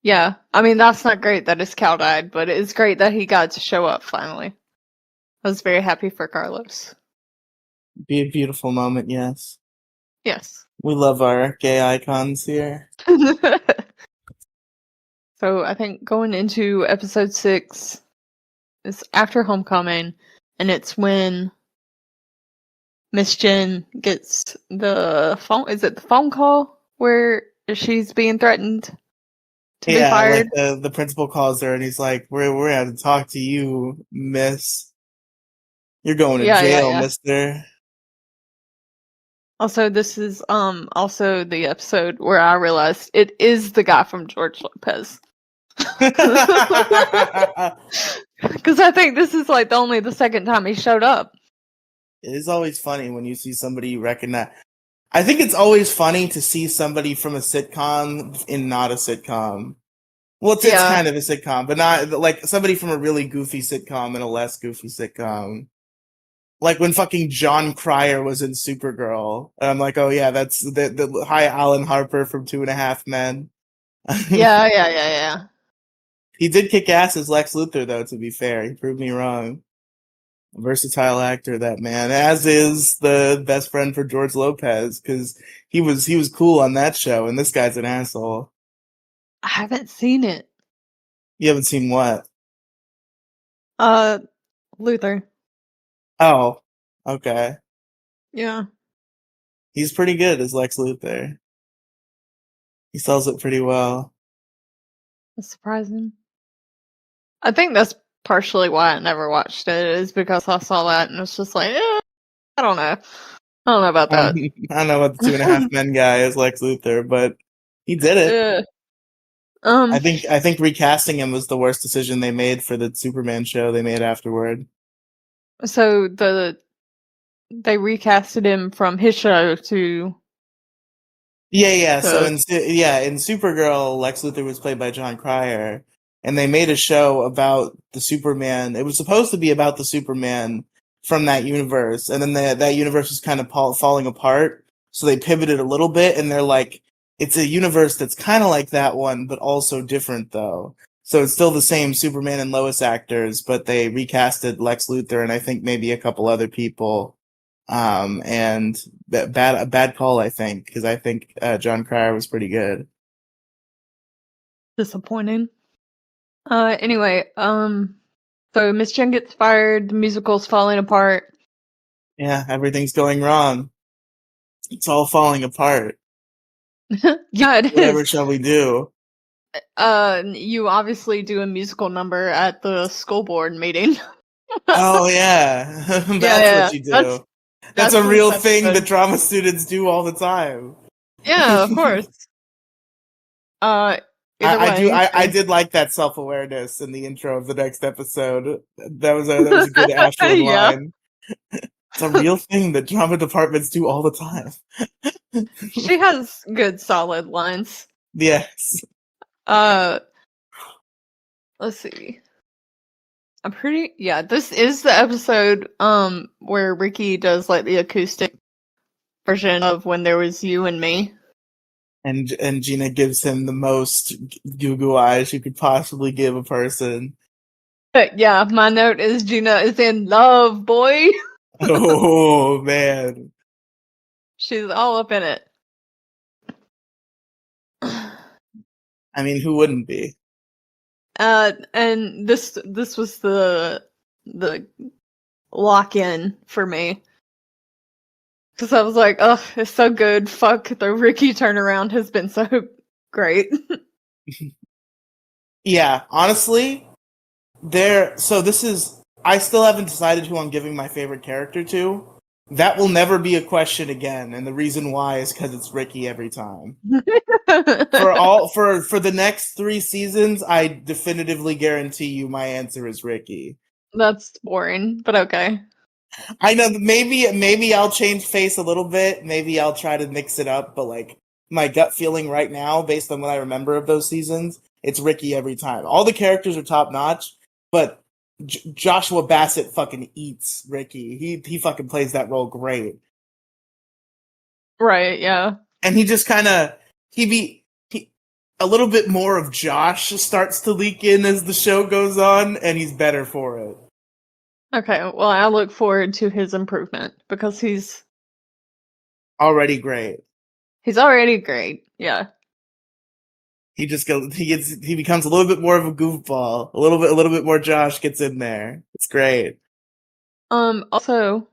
Yeah, I mean that's not great that his cow died, but it's great that he got to show up finally. I was very happy for Carlos. Be a beautiful moment, yes. Yes. We love our gay icons here. So I think going into episode 6 is after Homecoming, and it's when Miss Jen gets the phone. Is it the phone call where she's being threatened to be Yeah, like fired? the principal calls her and he's like, we're out to talk to you, miss. You're going to jail, Yeah. mister. Also, this is also the episode where I realized it is the guy from George Lopez. Because I think this is like only the second time he showed up. It is always funny when you see somebody you recognize. I think it's always funny to see somebody from a sitcom in not a sitcom. Well, it's Yeah, kind of a sitcom, but not like somebody from a really goofy sitcom and a less goofy sitcom. Like when fucking John Cryer was in Supergirl, and I'm like, oh yeah, that's the hi Alan Harper from Two and a Half Men. yeah. He did kick ass as Lex Luthor, though. To be fair, he proved me wrong. Versatile actor, that man. As is the best friend for George Lopez, because he was cool on that show, and this guy's an asshole. I haven't seen it. You haven't seen what? Uh, Luther. Oh, okay. Yeah, He's pretty good as Lex Luthor. He sells it pretty well. that's surprising. I think that's partially why I never watched it, is because I saw that and it's just like, I don't know. I don't know about Um, that. I don't know about the Two and a Half Men guy as Lex Luthor, but he did it. Ugh. I think recasting him was the worst decision they made for the Superman show they made afterward. So they recasted him from his show to Yeah. So the in Supergirl, Lex Luthor was played by John Cryer, and they made a show about the Superman. It was supposed to be about the Superman from that universe, and then that universe was kind of falling apart. So they pivoted a little bit, and they're like, it's a universe that's kind of like that one, but also different though. So it's still the same Superman and Lois actors, but they recasted Lex Luthor and I think maybe a couple other people. And a bad call, I think, because I think John Cryer was pretty good. disappointing. Anyway, so Miss Jen gets fired, the musical's falling apart. Yeah, everything's going wrong. It's all falling apart. Yeah, it Whatever is. shall we do? You obviously do a musical number at the school board meeting. Oh yeah, that's what Yeah. you That's do. That's a this real thing that episode. drama students do all the time. Yeah, of course. Uh, Either way, I did like that self awareness in the intro of the next episode. That was a good Ashland yeah. line. It's a real thing that drama departments do all the time. She has good solid lines. Yes. Uh, let's see. This is the episode where Ricky does like the acoustic version of When There Was You and Me. And Gina gives him the most goo goo eyes you could possibly give a person. But yeah, my note is Gina is in love, boy. Oh man. She's all up in it. I mean, who wouldn't be? And this was the lock in for me. Because I was like, oh, it's so good. Fuck, the Ricky turnaround has been so great. Yeah, honestly, I still haven't decided who I'm giving my favorite character to. That will never be a question again, and the reason why is because it's Ricky every time. For the next 3 seasons, I definitively guarantee you my answer is Ricky. That's boring, but okay. I know maybe I'll change face a little bit. Maybe I'll try to mix it up, but like my gut feeling right now, based on what I remember of those seasons, it's Ricky every time. All the characters are top notch, but Joshua Bassett fucking eats Ricky. He fucking plays that role great. Right, yeah. And he just kind of he a little bit more of Josh starts to leak in as the show goes on, and he's better for it. Okay, well, I look forward to his improvement because he's Already great. already great. Yeah. He just goes. He becomes a little bit more of a goofball. A little bit more. Josh gets in there. It's great. Also,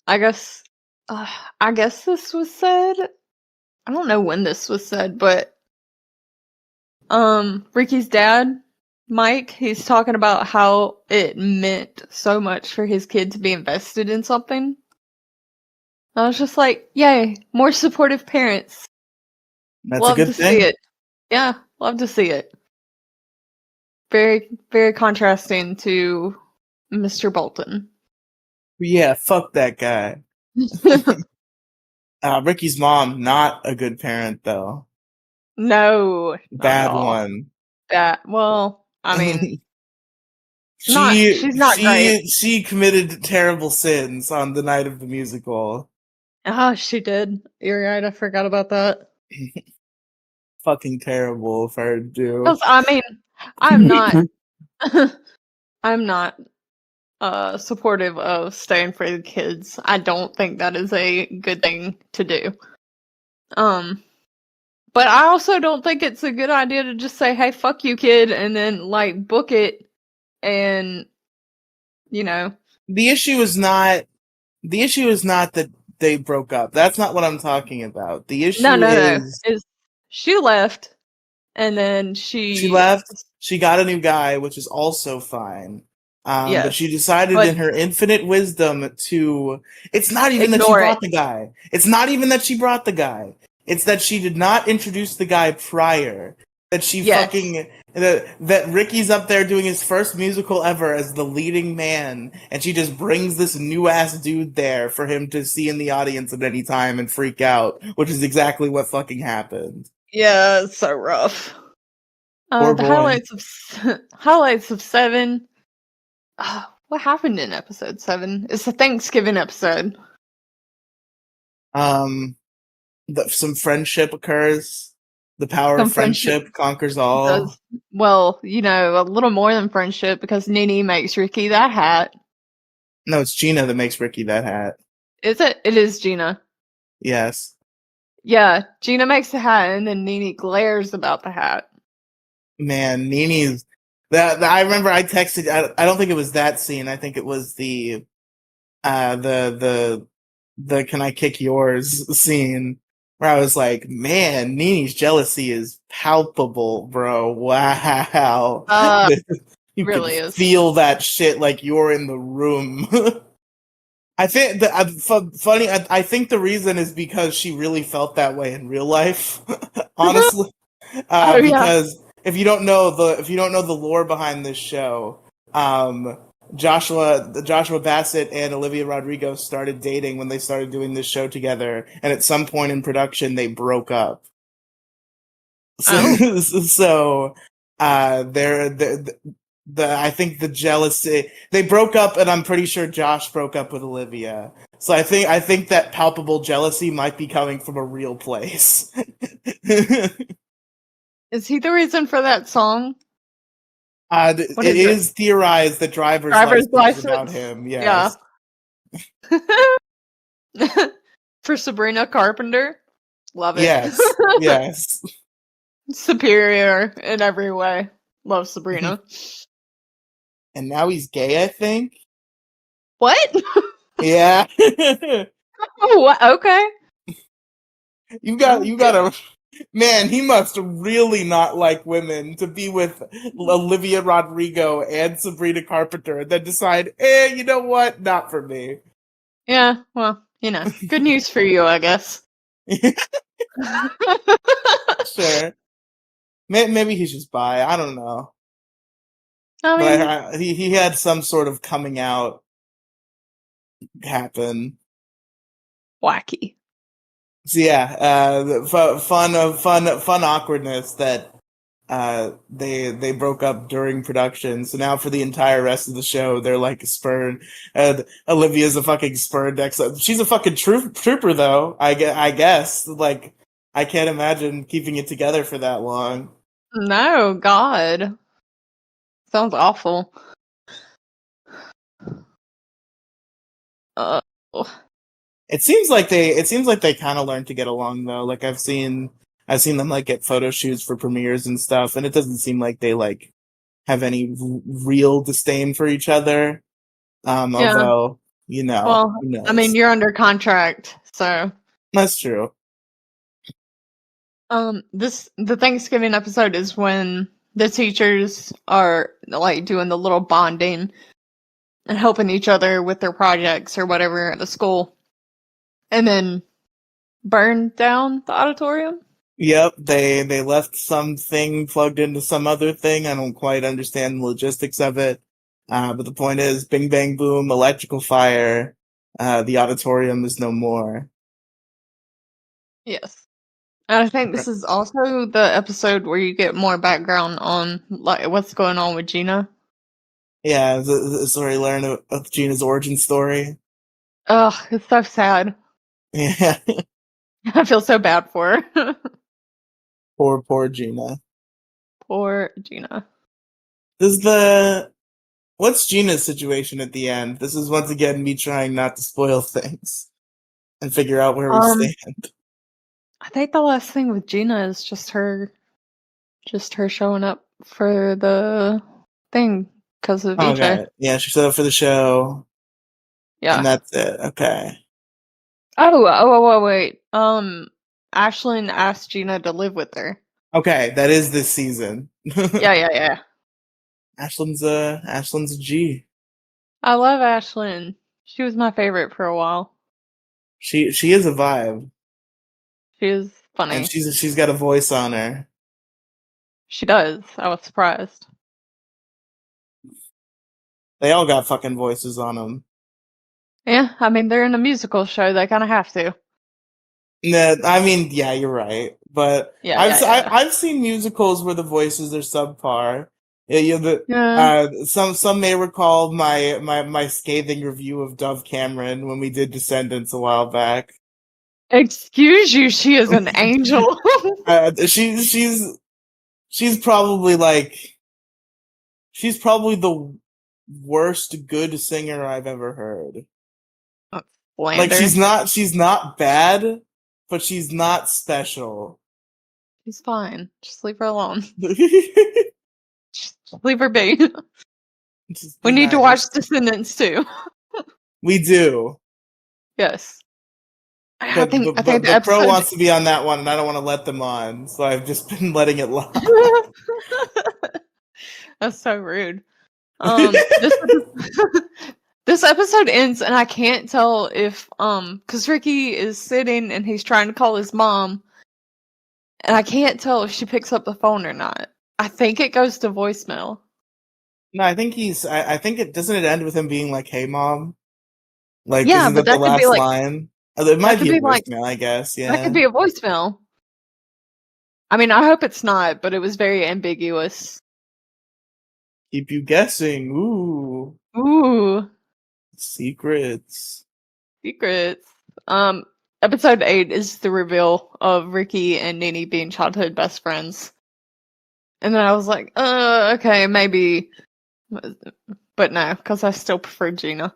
I guess, I guess this was said. I don't know when this was said, but Ricky's dad, Mike, he's talking about how it meant so much for his kid to be invested in something. I was just like, yay, more supportive parents. That's a Love to good see thing. it. Yeah, love to see it. Very, very contrasting to Mr. Bolton. Yeah, fuck that guy. Ricky's mom, not a good parent though. No, not at Bad all. one. That, well, I mean, she she's not great. she committed terrible sins on the night of the musical. Ah, she did. You're right, I forgot about that. Fucking terrible of her to do. 'Cause, I mean, I'm not, I'm not, supportive of staying for the kids. I don't think that is a good thing to do. Um, but I also don't think it's a good idea to just say, "Hey, fuck you, kid," and then, like, book it and, you know. the issue is not the issue is not that they broke up. That's not what I'm talking about. The No, issue no, no. is Is she left and then she she left. She got a new guy, which is also fine. But she yes, decided but in her infinite wisdom to. It's not even that she ignore it. brought the guy. It's not even that she brought the guy. It's that she did not introduce the guy prior. That she Yes. fucking. That Ricky's up there doing his first musical ever as the leading man, and she just brings this new ass dude there for him to see in the audience at any time and freak out, which is exactly what fucking happened. Yeah, it's so rough. Poor The boy. highlights of 7. What happened in episode 7? It's the Thanksgiving episode. Um, some friendship occurs. The power of Some friendship friendship conquers all. does well, a little more than friendship because Nene makes Ricky that hat. No, it's Gina that makes Ricky that hat. Is it? It is Gina. Yes. Yeah, Gina makes the hat and then Nene glares about the hat. Man, Nini's I remember I texted I don't think it was that scene. I think it was the uh the the the can I kick yours scene where I was like, man, Nini's jealousy is palpable, bro. Wow. You could Really is. feel that shit like you're in the room. I think funny. I think the reason is because she really felt that way in real life. Honestly, Oh yeah. because if you don't know the lore behind this show, Joshua Bassett and Olivia Rodrigo started dating when they started doing this show together, and at some point in production they broke up. Oh. So I think the jealousy they broke up, and I'm pretty sure Josh broke up with Olivia. So I think that palpable jealousy might be coming from a real place. Is he the reason for that song? What It is it? is theorized that driver's Driver's license is about license. him. Yeah. Yes, For Sabrina Carpenter. Love it. yes, yes. Superior in every way. Love Sabrina. And now he's gay, I think. What? Yeah. What? Okay. You got a man. He must really not like women to be with Olivia Rodrigo and Sabrina Carpenter, and then decide, you know what? Not for me. Yeah, well, good news for you, I guess. Sure. Maybe he's just bi. I don't know. I But mean, he had some sort of coming out happen. wacky. So yeah, fun awkwardness that they broke up during production. So now for the entire rest of the show, they're like spurned. Olivia's a fucking spurned ex. She's a fucking trooper though. I guess like I can't imagine keeping it together for that long. No, God. Sounds awful. Uh, It seems like they kind of learned to get along though. Like I've seen them like get photo shoots for premieres and stuff, and it doesn't seem like they like have any real disdain for each other. yeah. Although Well, who I mean, knows? you're under contract, so That's true. the Thanksgiving episode is when the teachers are like doing the little bonding and helping each other with their projects or whatever at the school, and then burn down the auditorium. Yep, they left something plugged into some other thing. I don't quite understand the logistics of it. But the point is, bing bang boom, electrical fire. The auditorium is no more. Yes. And I think this is also the episode where you get more background on like what's going on with Gina. Yeah, this is where you learn of Gina's origin story. Ugh, it's so sad. Yeah, I feel so bad for her. poor Gina. Poor Gina. Does the What's Gina's situation at the end? This is once again me trying not to spoil things and figure out where we Um, stand. I think the last thing with Gina is just her showing up for the thing because of EJ. Okay, yeah, she showed up for the show, and Yeah. that's it. Okay, Wait. Ashlyn asked Gina to live with her. okay, that is this season. Yeah. Ashlyn's a G. I love Ashlyn. She was my favorite for a while. She is a vibe, She is and funny. she's got a voice on her. She does. I was surprised. They all got fucking voices on them. Yeah, I mean, they're in a musical show. They kind of have to. No, I mean, yeah, you're right. But Yeah. I've seen musicals where the voices are subpar. Yeah, Yeah. some may recall my scathing review of Dove Cameron when we did Descendants a while back. Excuse you, she is an angel. She's probably like she's probably the worst good singer I've ever heard. Like Slander. she's not bad, but she's not special. She's fine. Just leave her alone. Just Just leave her be. We be need to watch nice. Descendants too. We do. Yes. I But, think but I think but the but Pro episode wants to be on that one, and I don't want to let them on, so I've just been letting it lie. That's so rude. This this episode ends, and I can't tell if because Ricky is sitting and he's trying to call his mom, and I can't tell if she picks up the phone or not. I think it goes to voicemail. No, I think I think it doesn't it end with him being like, "Hey, mom." Like, Yeah, isn't but that the that could be last like line? It that might could be a be like voicemail, I guess. that could Yeah. be a voicemail. I mean, I hope it's not, but it was very ambiguous. Keep you guessing. Ooh, Ooh, secrets. secrets. Um, Episode 8 is the reveal of Ricky and Nini being childhood best friends. And then I was like, okay, maybe. But no, because I still prefer Gina.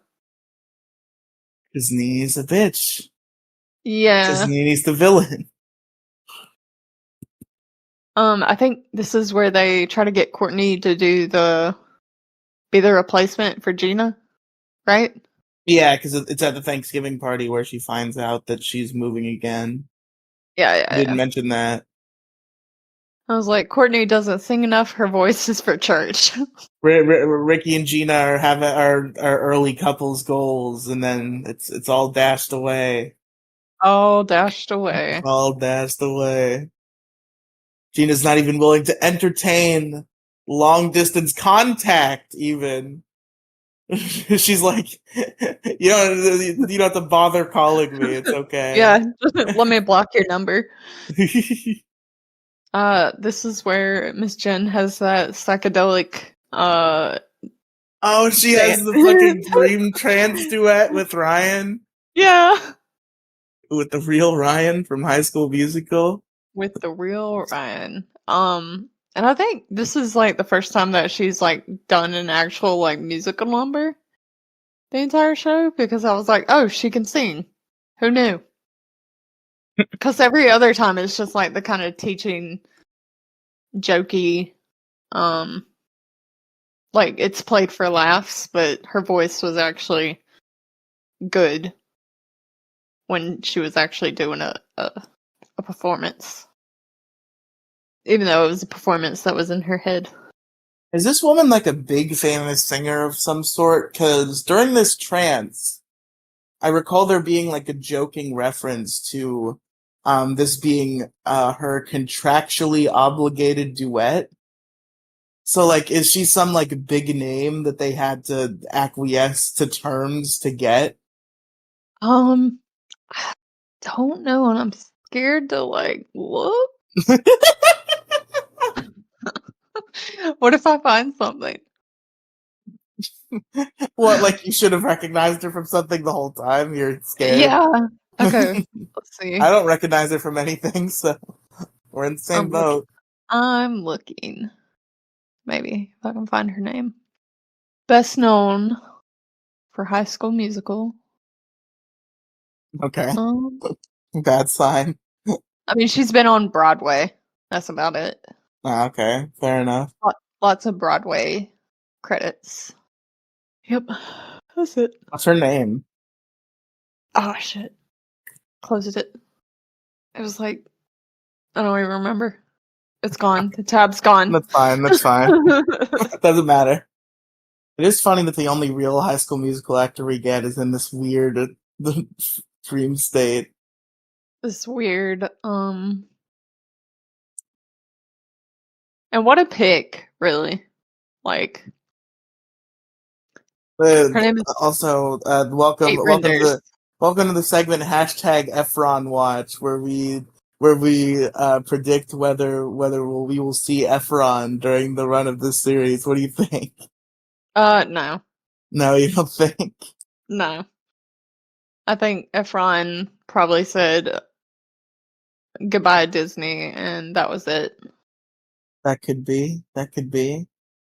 Because Nini's a bitch. Because Yeah. Nini's the villain. I think this is where they try to get Courtney to be the replacement for Gina, right? Yeah, because it's at the Thanksgiving party where she finds out that she's moving again. Yeah, You yeah, didn't yeah. mention that. I was like, Courtney doesn't sing enough. Her voice is for church. Ricky and Gina are early couples goals, and then it's all dashed away. All dashed away. All dashed away. Gina's not even willing to entertain long distance contact, even. She's like, you don't have to bother calling me. It's okay. Yeah, let me block your number. This is where Miss Jen has that psychedelic Oh, she has the fucking dance. dream trance duet with Ryan, Yeah. with the real Ryan from High School Musical. With the real Ryan. And I think this is like the first time that she's like done an actual like musical number the entire show because I was like, oh, she can sing. Who knew? Because every other time it's just like the kind of teaching, jokey, um, like it's played for laughs, but her voice was actually good when she was actually doing a performance, even though it was a performance that was in her head. Is this woman like a big famous singer of some sort? Because during this trance, I recall there being like a joking reference to this being her contractually obligated duet. So like is she some like big name that they had to acquiesce to terms to get? Um, I don't know, and I'm scared to like look. What if I find something? What, like you should have recognized her from something the whole time? You're scared? Yeah. Okay. I Let's see. don't recognize her from anything, so we're in the I'm same looking. boat. I'm looking. Maybe if I can find her name. Best known for High School Musical. Okay. Um, Bad sign. I mean, she's been on Broadway. That's about it. Okay, fair enough. Lots of Broadway credits. Yep, that's it. What's her name? Oh shit! Closed it. It was like I don't even remember. It's gone. The tab's gone. That's fine. That's fine. It doesn't matter. It is funny that the only real High School Musical actor we get is in this weird dream state. This weird. And what a pick, really. Like her name is Also, Kate Renders. welcome to the segment hashtag Efron Watch, where we predict whether we will see Efron during the run of this series. What do you think? No, No, you don't think? no. I think Efron probably said goodbye Disney, and that was it. That could be. That could be.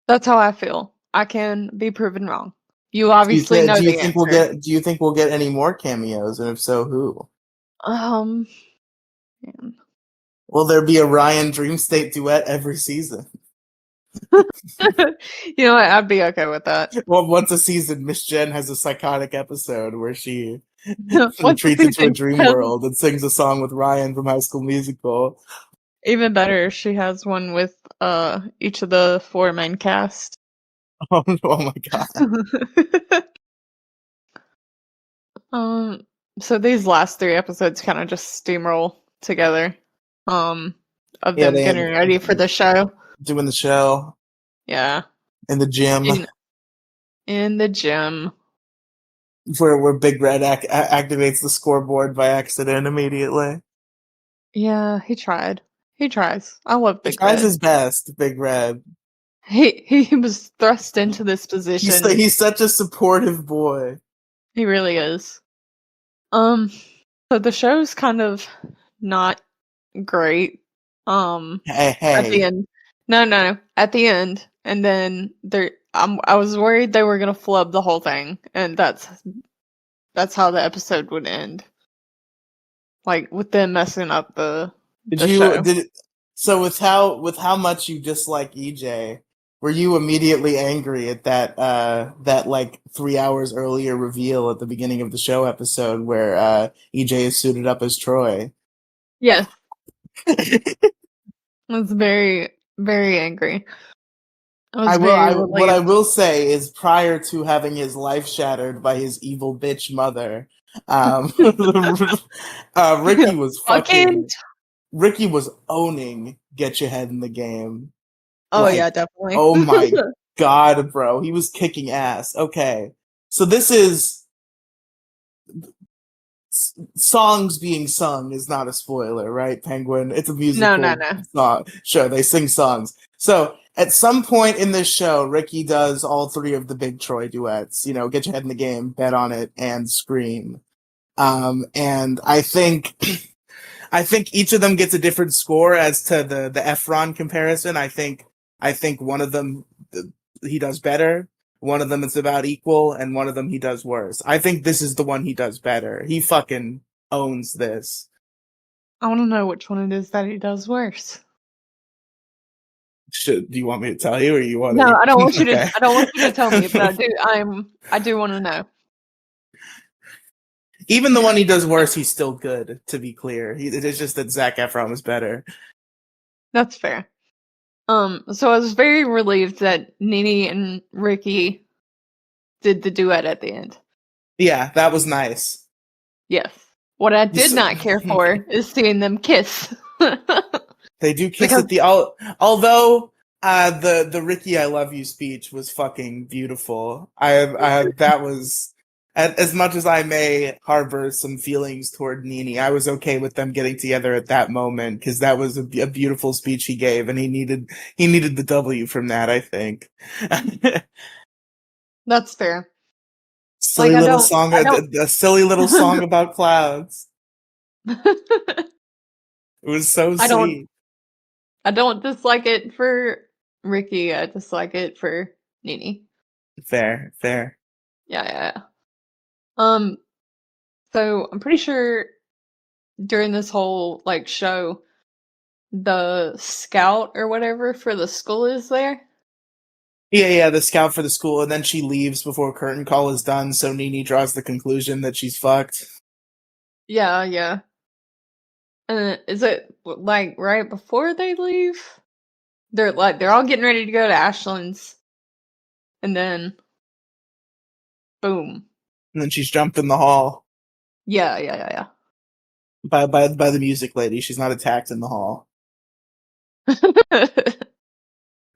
That's how I feel. I can be proven wrong. You obviously know the answer. Do you think we'll get any more cameos, and if so, who? Um, man. Will there be a Ryan Dream State duet every season? You know what? I'd be okay with that. Well, once a season, Miss Jen has a psychotic episode where she Once a retreats into a season, dream world and sings a song with Ryan from High School Musical. even better, she has one with each of the four main cast. Oh, oh my god! Um, so these last three episodes kind of just steamroll together. Of Yeah, them they getting ready for the show. doing the show Yeah, in the gym in the gym. where Big Red activates the scoreboard by accident immediately. Yeah, he tried. He tries. I love He Big tries Red. his best, Big Red. He was thrust into this position. He's such a supportive boy. He really is. Um, so the show's kind of not great. Hey, At the hey. end. No, no, at the end. And then I was worried they were gonna flub the whole thing, and that's how the episode would end. Like with them messing up Did the you show. did So with how much you dislike EJ, were you immediately angry at that like 3 hours earlier reveal at the beginning of the show episode where EJ is suited up as Troy? Yes, I was very, very angry. I was very What I relieved. will say is prior to having his life shattered by his evil bitch mother, um, Ricky was Fucking. Ricky was owning Get Your Head in the Game. Oh Like, yeah, definitely. oh my god, bro, he was kicking ass. Okay, so this is songs being sung is not a spoiler, right? Penguin, it's a No, no, musical no. song show. They sing songs. So at some point in this show, Ricky does all three of the big Troy duets. You know, Get Your Head in the Game, Bet on It, and Scream. And I think each of them gets a different score as to the Efron comparison. I think one of them he does better. One of them is about equal, and one of them he does worse. I think this is the one he does better. He fucking owns this. I want to know which one it is that he does worse. Do you want me to tell you, or you want No, to? I don't want you to. Okay. I don't want you to tell me, but I do. I do want to know. Even the one he does worse, he's still good. To be clear, it is just that Zac Efron is better. That's fair. So I was very relieved that Nini and Ricky did the duet at the end. Yeah, that was nice. Yes. What I did not care for is seeing them kiss. They do kiss Because at the although the Ricky I love you speech was fucking beautiful. That was as much as I may harbor some feelings toward Nini, I was okay with them getting together at that moment because that was a beautiful speech he gave, and he needed the W from that. I think. that's fair. Like Silly little song, I don't a silly little song about clouds. It was so I don't sweet. I don't dislike it for Ricky, I dislike it for Nini. Fair, fair. Yeah, yeah, yeah. Um, so I'm pretty sure during this whole like show, the scout or whatever for the school is there. Yeah, yeah, the scout for the school, and then she leaves before curtain call is done, so Nini draws the conclusion that she's fucked. Yeah, yeah. And is it like right before they leave? They're all getting ready to go to Ashland's, and then boom. And then she's jumped in the hall Yeah, yeah, yeah, by the music lady. She's not attacked in the hall. yeah.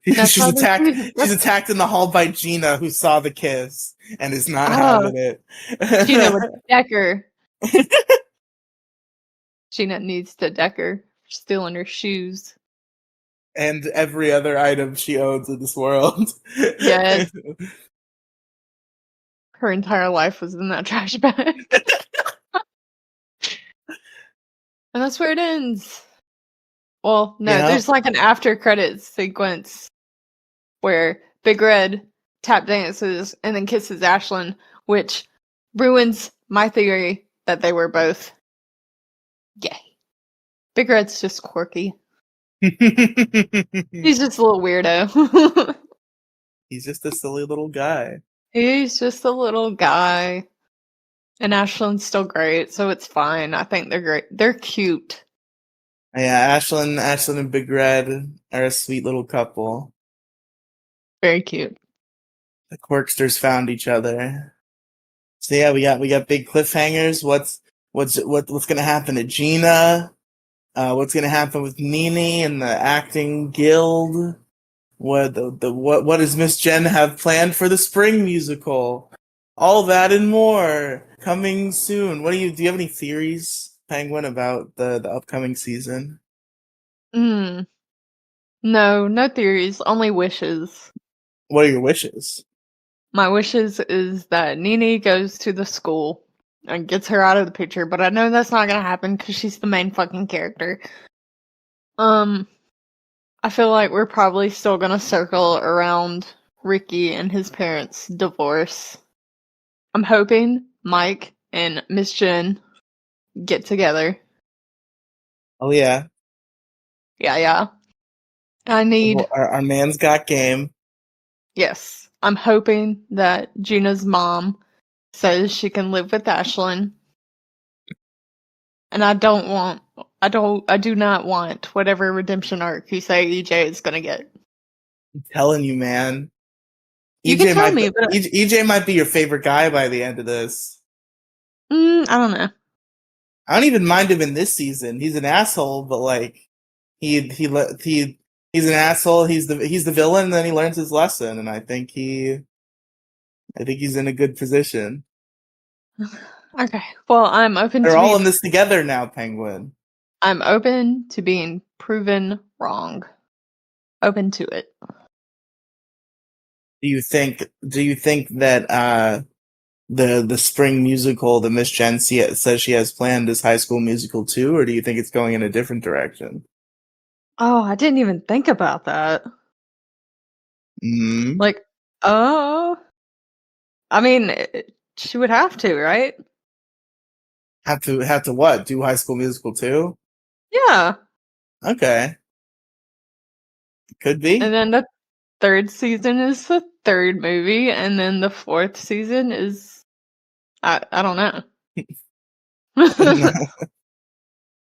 That's She's how they attacked. do. She's attacked in the hall by Gina, who saw the kiss and is not Oh, having it. Gina with Decker. Gina needs to Decker for stealing her shoes. And every other item she owns in this world. Yes, her entire life was in that trash bag. And that's where it ends. Well, no, Yeah. there's like an after credits sequence where Big Red tap dances and then kisses Ashlyn, which ruins my theory that they were both gay. Big Red's just quirky. He's just a little weirdo. He's just a silly little guy. He's just a little guy. And Ashlyn's still great, so it's fine. I think they're great. They're cute. Yeah, Ashlyn and Big Red are a sweet little couple. Very cute. The Quirksters found each other. So yeah, we got big cliffhangers. What's gonna happen to Gina? What's gonna happen with Nini and the acting guild? What does Miss Jen have planned for the spring musical? All that and more coming soon. Do you have any theories, Penguin, about the upcoming season? Mm. No, no theories, only wishes. What are your wishes? My wishes is that Nini goes to the school and gets her out of the picture, but I know that's not gonna happen because she's the main fucking character. Um, I feel like we're probably still gonna circle around Ricky and his parents' divorce. I'm hoping Mike and Miss Jen get together. Oh yeah, Yeah. I need, Our man's got game. yes. I'm hoping that Gina's mom says she can live with Ashlyn. And I do not want whatever redemption arc you say EJ is gonna get. I'm telling you, man. You can tell me, but EJ might be your favorite guy by the end of this. I don't know. I don't even mind him in this season. He's an asshole, but like he's an asshole. He's the villain, and then he learns his lesson, and I think he's in a good position. Okay. Well, They're all in this together now, Penguin. I'm open to being proven wrong. Open to it. Do you think that the spring musical that Miss Jen says she has planned is High School Musical 2, or do you think it's going in a different direction? Oh, I didn't even think about that. Mm-hmm. Like, oh, I mean, she would have to, right? Have to what? Do High School Musical 2? Yeah. Okay. Could And be. then the third season is the third movie, and then the fourth season is I don't know.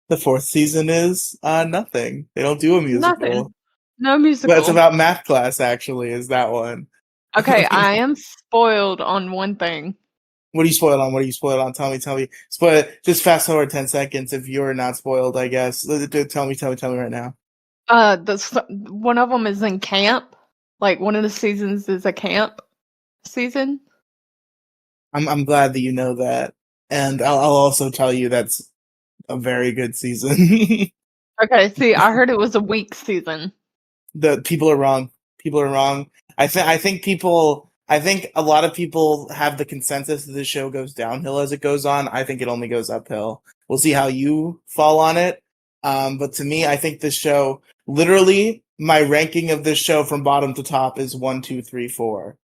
The fourth season is nothing. They don't do a Nothing. musical. No But it's musical. about math class actually, is that one. Okay, I am spoiled on one thing. What are you spoiled on? What are you spoiled on? Tell me. Spoil it. Just fast forward 10 seconds if you're not spoiled, I guess. Tell me right now. One of them is in camp. Like one of the seasons is a camp season. I'm glad that you know that. And I'll also tell you that's a very good season. Okay, see, I heard it was a weak season. The people are wrong. People are wrong. I think a lot of people have the consensus that the show goes downhill as it goes on. I think it only goes uphill. We'll see how you fall on it. But to me, I think this show, literally, my ranking of this show from bottom to top is 1, 2, 3, 4.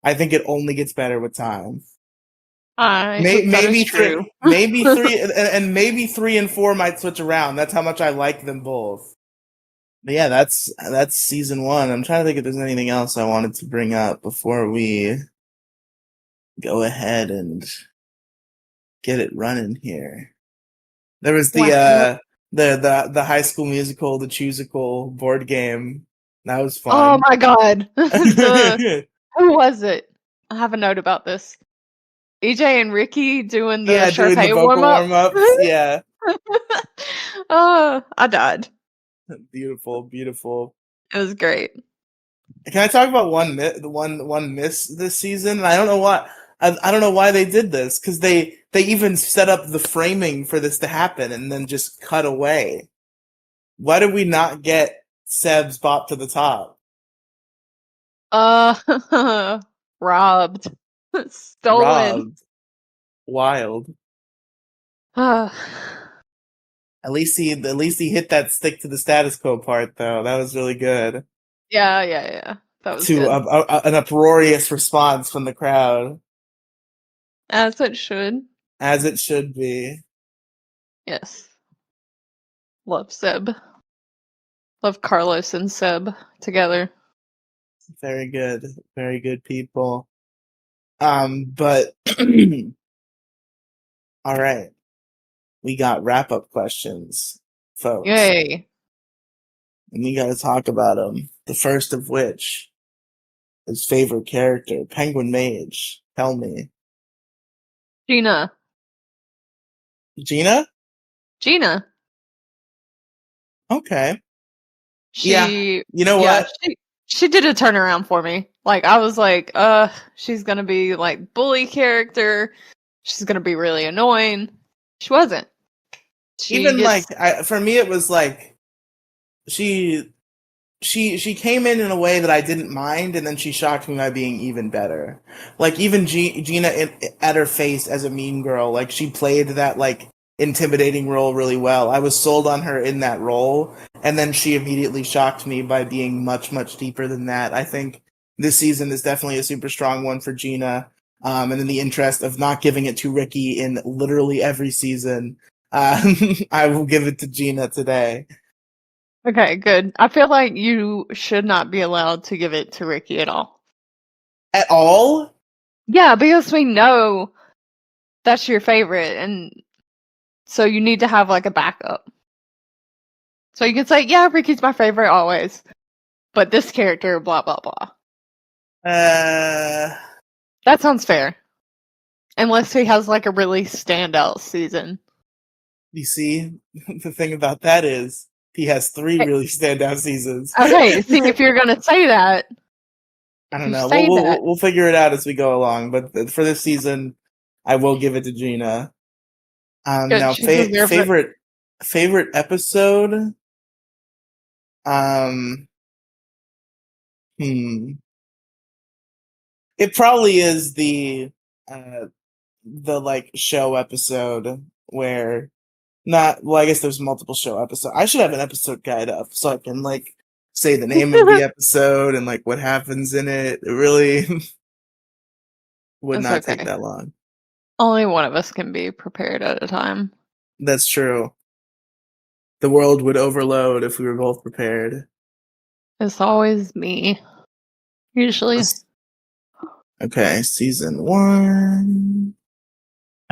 I think it only gets better with time. I hope that is true. Maybe three, and maybe 3 and 4 might switch around. That's how much I like them both. But yeah, that's season 1. I'm trying to think if there's anything else I wanted to bring up before we go ahead and get it running here. There was the High School Musical, the Choosical board game. That was Oh fun. my god. Who was it? I have a note about this. EJ and Ricky doing the Yeah, doing the Sharpay vocal warm up. warm-ups. Yeah. Oh, I died. Beautiful, beautiful. It was great. Can I talk about one miss this season? And I don't know why. I don't know why they did this because they even set up the framing for this to happen and then just cut away. Why did we not get Seb's bop to the top? Robbed. Stolen. Robbed. Wild. At least he hit that stick to the status quo part though. That was really good. Yeah. That was To good. an uproarious response from the crowd. As it should. As it should be. Yes. Love Seb. Love Carlos and Seb together. Very good. Very good people. But all right. We got wrap-up questions, folks. Yay. And we gotta talk about them. The first of which is favorite character, Penguinmage. Tell me. Gina. Gina? Gina. Okay. She You know what? she did a turnaround for me. Like I was like, she's gonna be like bully character. She's gonna be really annoying. She wasn't. For me it was like she came in a way that I didn't mind, and then she shocked me by being even better. Like even Gina at her face as a mean girl, like she played that like intimidating role really well. I was sold on her in that role, and then she immediately shocked me by being much deeper than that. I think this season is definitely a super strong one for Gina. And in the interest of not giving it to Ricky in literally every season, I will give it to Gina today. Okay, good. I feel like you should not be allowed to give it to Ricky at all. At all? Yeah, because we know that's your favorite, and so you need to have like a backup. So you can say, yeah, Ricky's my favorite always, but this character, blah, blah, blah. Uh, That sounds fair. Unless he has like a really standout season. you see, the thing about that is he has 3 really standout seasons. Okay, see, if you're going to say that, I if don't you know. say that, We'll figure it out as we go along. But for this season, I will give it to Gina. good, Now she deserves it. favorite episode. Um, hmm. It probably is the like show episode where not well. I guess there's multiple show episodes. I should have an episode guide up so I can like say the name of the episode and like what happens in it. It really would It's not take okay. that long. Only one of us can be prepared at a time. That's true. The world would overload if we were both prepared. It's always me, usually. Okay, season 1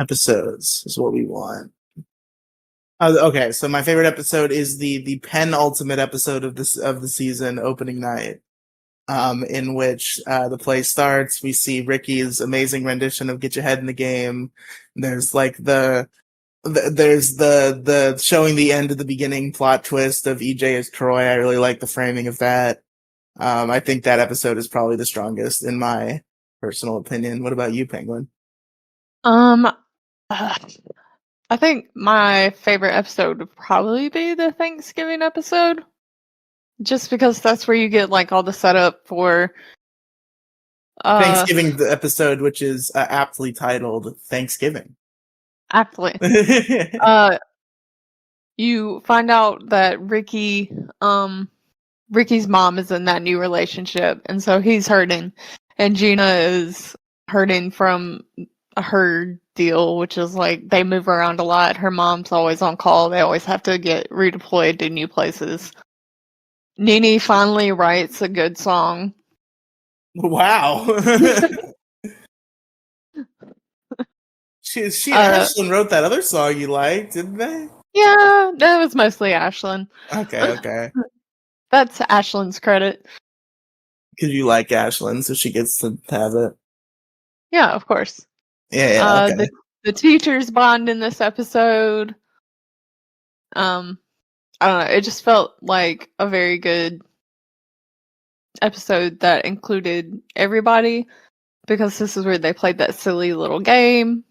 episodes is what we want. Okay, so my favorite episode is the penultimate episode of the season, opening night, in which the play starts. We see Ricky's amazing rendition of "Get Your Head in the Game." There's like there's the showing the end of the beginning plot twist of EJ as Troy. I really like the framing of that. I think that episode is probably the strongest in my personal opinion. What about you, Penguin? Um, I think my favorite episode would probably be the Thanksgiving episode. Just because that's where you get like all the setup for Thanksgiving the episode, which is aptly titled Thanksgiving. aptly. You find out that Ricky's mom is in that new relationship, and so he's hurting, and Gina is hurting from her deal, which is like they move around a lot. Her mom's always on call. They always have to get redeployed to new places. Nene finally writes a good song. Wow. she and Ashlyn wrote that other song you liked, didn't they? Yeah, that was mostly Ashlyn. Okay. That's Ashlyn's credit. Because you like Ashlyn, so she gets to have it. Yeah, of course. Yeah, okay. The teachers bond in this episode. I don't know. It just felt like a very good episode that included everybody because this is where they played that silly little game.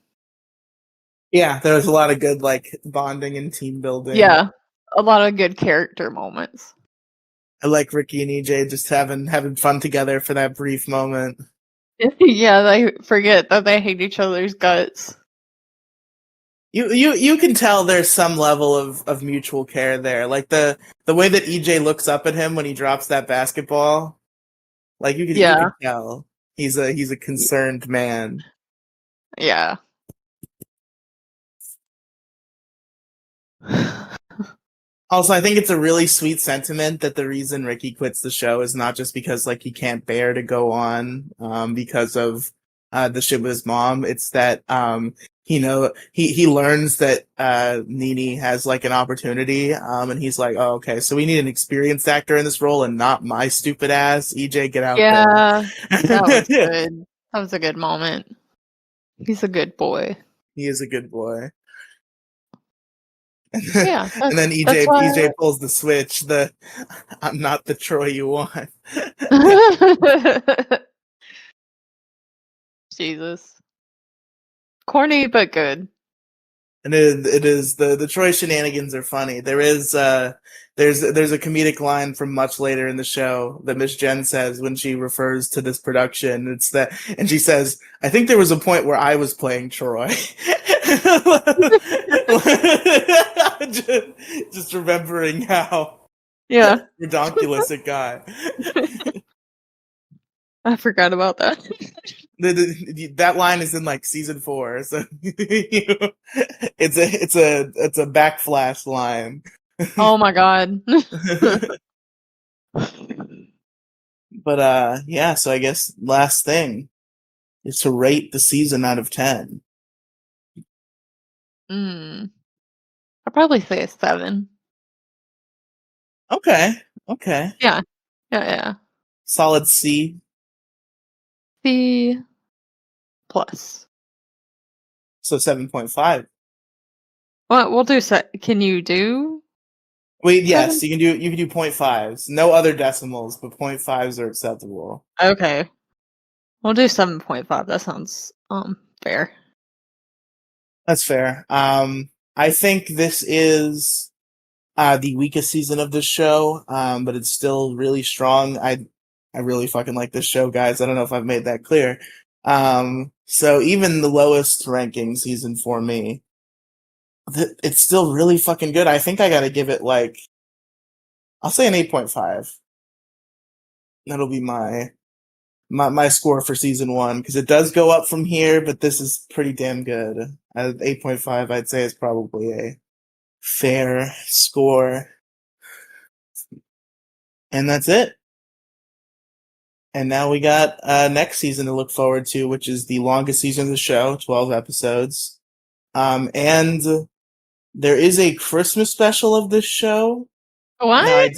Yeah, there was a lot of good like bonding and team building. Yeah, a lot of good character moments. I like Ricky and EJ just having fun together for that brief moment. Yeah, they forget that they hate each other's guts. You can tell there's some level of mutual care there. Like the way that EJ looks up at him when he drops that basketball. Like you can tell he's a concerned man. Yeah. Also, I think it's a really sweet sentiment that the reason Ricky quits the show is not just because like he can't bear to go on because of the shit with his mom. It's that he learns that Nene has like an opportunity and he's like, oh, okay, so we need an experienced actor in this role and not my stupid ass. EJ, get out there. That was good. That was a good moment. He's a good boy. He is a good boy. Yeah, and then EJ pulls the switch. I'm not the Troy you want. Jesus, corny but good. And it is the Troy shenanigans are funny. There's a comedic line from much later in the show that Miss Jen says when she refers to this production. It's that, and she says, "I think there was a point where I was playing Troy." just remembering how redonkulous it got. I forgot about that. That line is in like season 4, so it's a backflash line. Oh my god. But yeah, so I guess last thing is to rate the season out of 10. Mm. I'd probably say a 7. Okay, okay. Yeah. Yeah, yeah. Solid C. C plus. So 7.5. Well, we'll do can you do Wait, 7? yes, you can do 0.5s. No other decimals, but 0.5s are acceptable. Okay. We'll do 7.5. That sounds fair. That's fair. I think this is the weakest season of this show, but it's still really strong. I really fucking like this show, guys. I don't know if I've made that clear. So even the lowest ranking season for me, it's still really fucking good. I think I gotta give it like, I'll say an 8.5. That'll be my score for season one, because it does go up from here, but this is pretty damn good. 8.5, I'd say, is probably a fair score. And that's it. And now we got next season to look forward to, which is the longest season of the show, 12 episodes. And there is a Christmas special of this show. Now, What?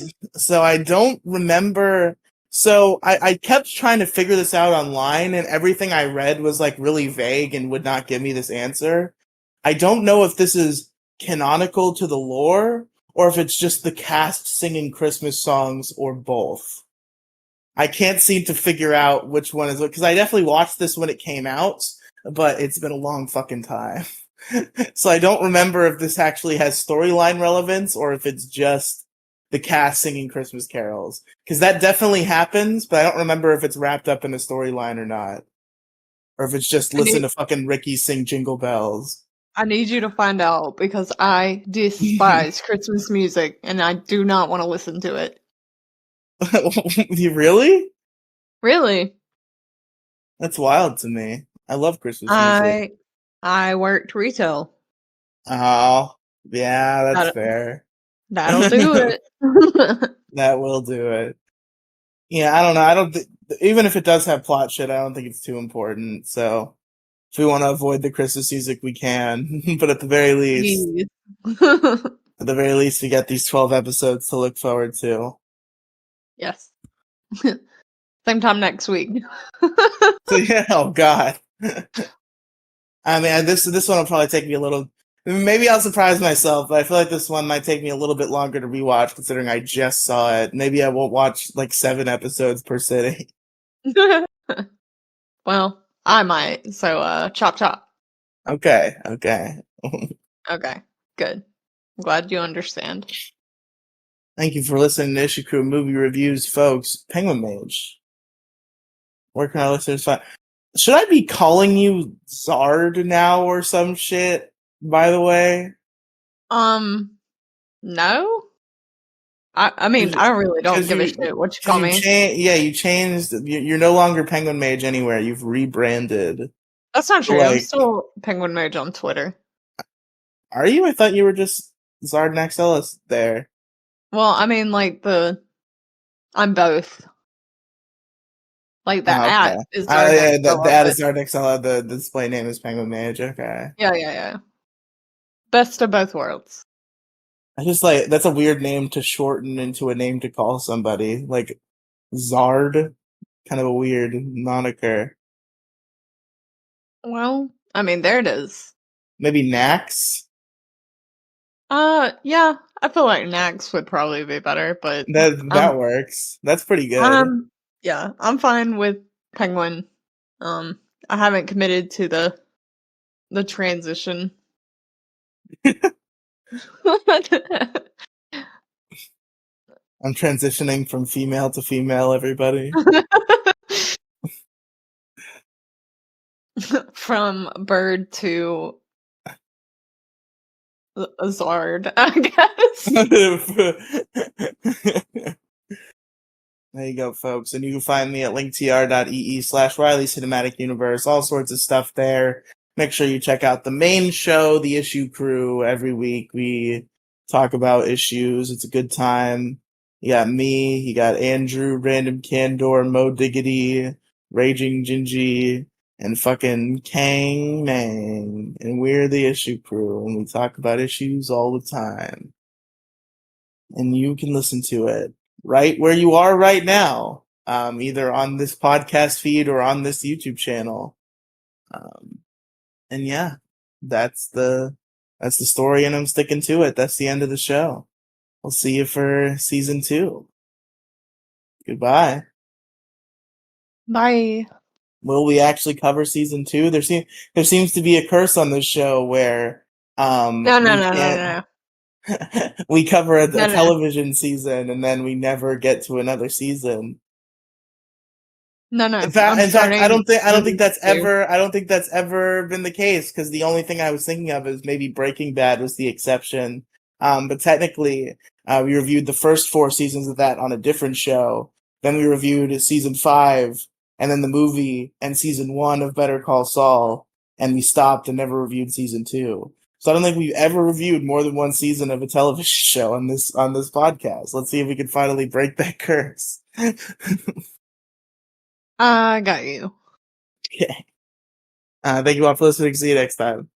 I don't remember. So I kept trying to figure this out online, and everything I read was like really vague and would not give me this answer. I don't know if this is canonical to the lore or if it's just the cast singing Christmas songs or both. I can't seem to figure out which one is what, because I definitely watched this when it came out, but it's been a long fucking time. So I don't remember if this actually has storyline relevance or if it's just the cast singing Christmas carols. Because that definitely happens, but I don't remember if it's wrapped up in a storyline or not. Or if it's just I listen need to fucking Ricky sing Jingle Bells. I need you to find out because I despise Christmas music and I do not want to listen to it. You really? Really? That's wild to me. I love Christmas music. I I worked retail. Oh, yeah, that's That fair. that'll do it. That will do it. Yeah, I don't know. I don't even if it does have plot shit, I don't think it's too important. So if we want to avoid the Christmas music, we can. But Please. at the very least, we got these 12 episodes to look forward to. Yes. Same time next week. So yeah, oh god. I mean, this one will probably take me a little. Maybe I'll surprise myself, but I feel like this one might take me a little bit longer to rewatch, considering I just saw it. Maybe I won't watch like 7 episodes per sitting. Well, I might. So chop chop. Okay, okay. Okay. Good. I'm glad you understand. Thank you for listening to Issue Crew Movie Reviews, folks. Penguinmage. Where can our listeners find? Should I be calling you Zard now or some shit? By the way, No? I mean, I really don't because give a you shit what you because call you me. changed. Yeah, you changed. You're no longer Penguinmage anywhere. You've rebranded. That's not So, true. I'm like, still Penguinmage on Twitter. are you? I thought you were just Zard Naxelis there. Well, I mean, like I'm both. Like the Oh, at okay. is our Yeah, next the fella, ad but is Zard Naxela. The display name is Penguinmage. Okay. yeah, yeah, yeah. Best of both worlds. I just like that's a weird name to shorten into a name to call somebody. Like Zard, kind of a weird moniker. Well, I mean, there it is. Maybe Nax. Yeah, I feel like Nax would probably be better, but That works. That's pretty good. um, yeah, I'm fine with Penguin. I haven't committed to the transition. I'm transitioning from female to female. Everybody. From bird to a Zard, I guess. There you go, folks. And you can find me at linktr.ee/Riely Cinematic Universe. All sorts of stuff there. Make sure you check out the main show, The Issue Crew. Every week we talk about issues. It's a good time. You got me, you got Andrew, Random Candor, Mo Diggity, Raging Gingy, and fucking Kang Mang. And we're the issue crew, and we talk about issues all the time. And you can listen to it right where you are right now, either on this podcast feed or on this YouTube channel. And yeah, that's the story, and I'm sticking to it. That's the end of the show. We'll see you for season 2. Goodbye. Bye. Will we actually cover season 2? There seems to be a curse on this show where No, we no, can't no. we cover a No, no. television season and then we never get to another season. No, no. In fact, I don't think that's season ever been the case, because the only thing I was thinking of is maybe Breaking Bad was the exception. But technically, we reviewed the first 4 seasons of that on a different show. Then we reviewed season 5, and then the movie and season 1 of Better Call Saul, and we stopped and never reviewed season 2. So I don't think we've ever reviewed more than 1 season of a television show on this podcast. Let's see if we can finally break that curse. I got you. Okay. Thank you all for listening. See you next time.